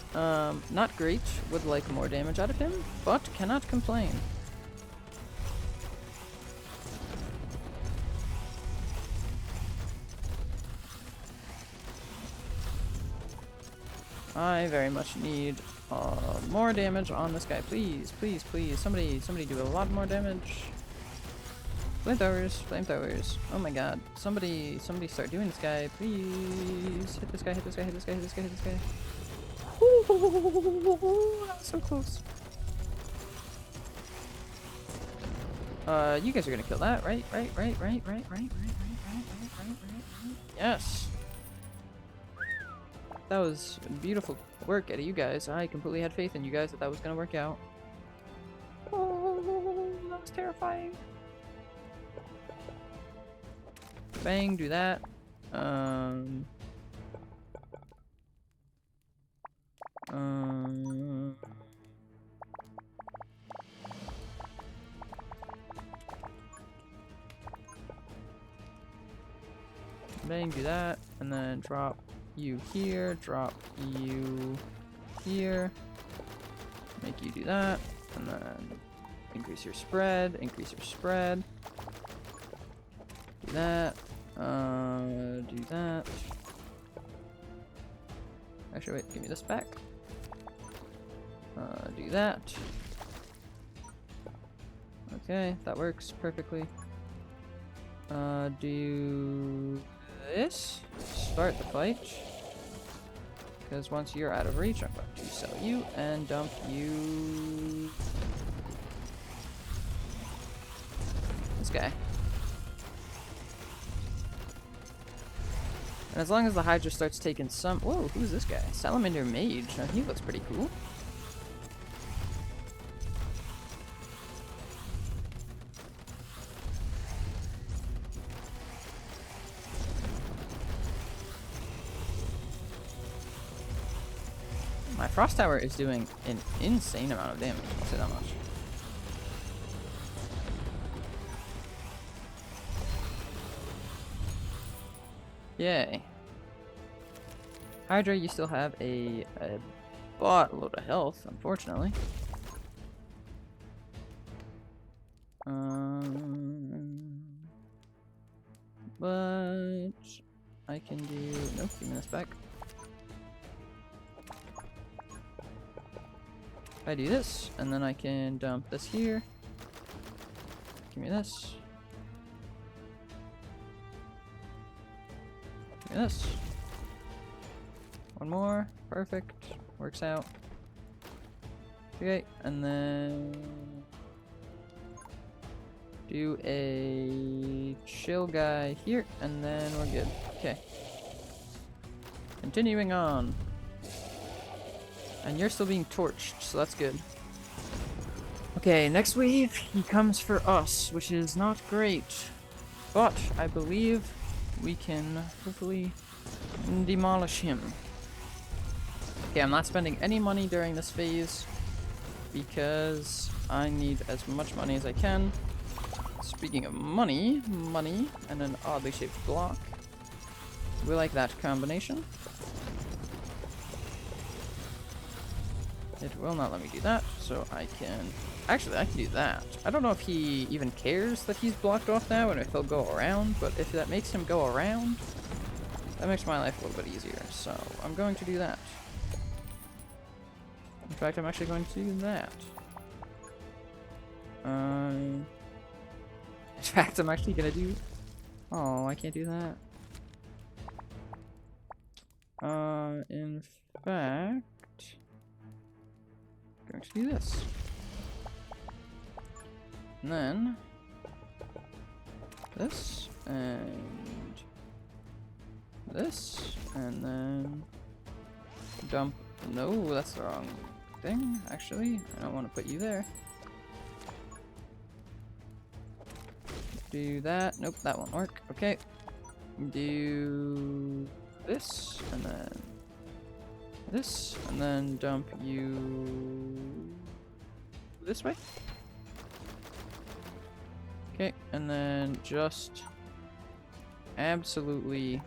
Not great. Would like more damage out of him, but cannot complain. I very much need more damage on this guy. Please, please, please. Somebody do a lot more damage. Flamethrowers, flamethrowers. Oh my god. Somebody start doing this guy, please. Hit this guy, hit this guy, hit this guy, hit this guy, hit this guy. Ooh, that was so close. You guys are gonna kill that, right? Right. Yes. That was beautiful work out of you guys. I completely had faith in you guys that was gonna work out. Oh, that was terrifying. Bang, do that. Bang, do that, and then drop you here, drop you here, make you do that, and then increase your spread, do that, do that. Actually, wait, give me this back. Do that. Okay, that works perfectly. Do this. Start the fight. Because once you're out of reach, I'm going to sell you and dump you. This guy. And as long as the Hydra starts taking some... Whoa, who's this guy? Salamander Mage. Now, he looks pretty cool. My Frost Tower is doing an insane amount of damage, I'll say that much. Yay. Hydra, you still have a buttload of health, unfortunately. But I can do... Nope, give me this back. If I do this, and then I can dump this here. Give me this. Give me this. One more. Perfect. Works out. Okay, and then... do a chill guy here, and then we're good. Okay. Continuing on. And you're still being torched, so that's good. Okay, next wave, he comes for us, which is not great. But I believe we can hopefully demolish him. Okay, I'm not spending any money during this phase because I need as much money as I can. Speaking of money, and an oddly shaped block. We like that combination. It will not let me do that, so I can... Actually, I can do that. I don't know if he even cares that he's blocked off now and if he'll go around, but if that makes him go around, that makes my life a little bit easier. So, I'm going to do that. In fact, I'm actually going to do that. In fact, I'm actually gonna do... Oh, I can't do that. In fact... I'm going to do this. And then... this, and... this, and then... dump... No, that's the wrong thing, actually. I don't want to put you there. Do that. Nope, that won't work. Okay. Do this, and then this, and then dump you this way. Okay, and then just absolutely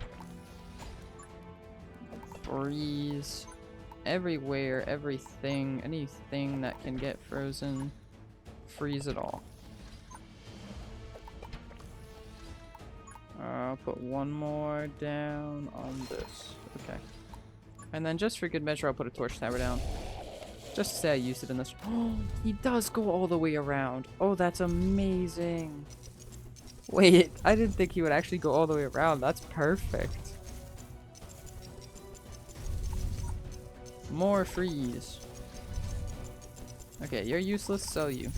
freeze everywhere, everything, anything that can get frozen. Freeze it all. I'll put one more down on this. Okay. And then just for good measure, I'll put a torch tower down. Just to say I used it in this. Oh, he does go all the way around. Oh, that's amazing. Wait, I didn't think he would actually go all the way around. That's perfect. More freeze. Okay, you're useless, sell you.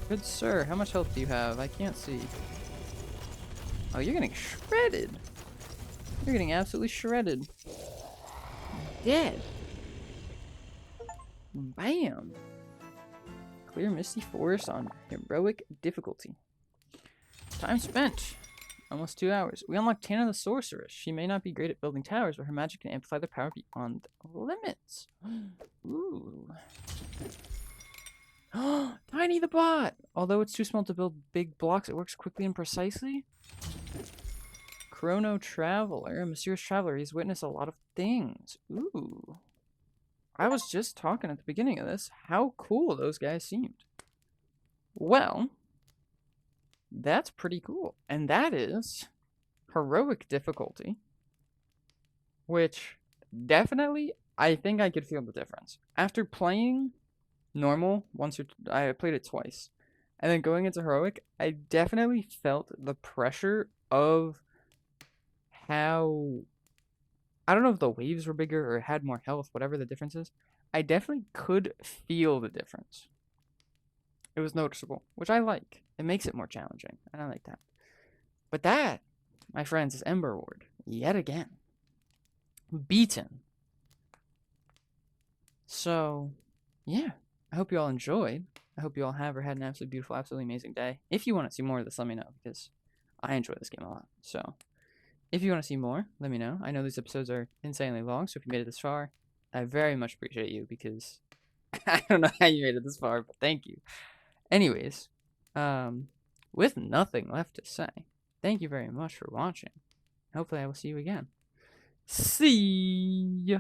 Good sir, how much health do you have? I can't see. Oh, you're getting shredded. You're getting absolutely shredded. Dead. Bam. Clear Misty Forest on heroic difficulty. Time spent. Almost 2 hours. We unlocked Tana the Sorceress. She may not be great at building towers, but her magic can amplify their power beyond limits. Ooh. Tiny the bot! Although it's too small to build big blocks, it works quickly and precisely. Chrono Traveler. A mysterious traveler. He's witnessed a lot of things. Ooh. I was just talking at the beginning of this how cool those guys seemed. Well, that's pretty cool. And that is heroic difficulty. which definitely I think I could feel the difference. After playing normal I played it twice. And then going into heroic, I definitely felt the pressure of how I don't know if the waves were bigger or had more health, whatever the difference is. I definitely could feel the difference. It was noticeable, which I like. It makes it more challenging, and I like that. But that, my friends, is Emberward yet again. Beaten. So, yeah. I hope you all enjoyed. I hope you all have or had an absolutely beautiful, absolutely amazing day. If you want to see more of this, let me know because I enjoy this game a lot. So, if you want to see more, let me know. I know these episodes are insanely long, so if you made it this far, I very much appreciate you because I don't know how you made it this far, but thank you. Anyways, with nothing left to say, thank you very much for watching. Hopefully, I will see you again. See ya!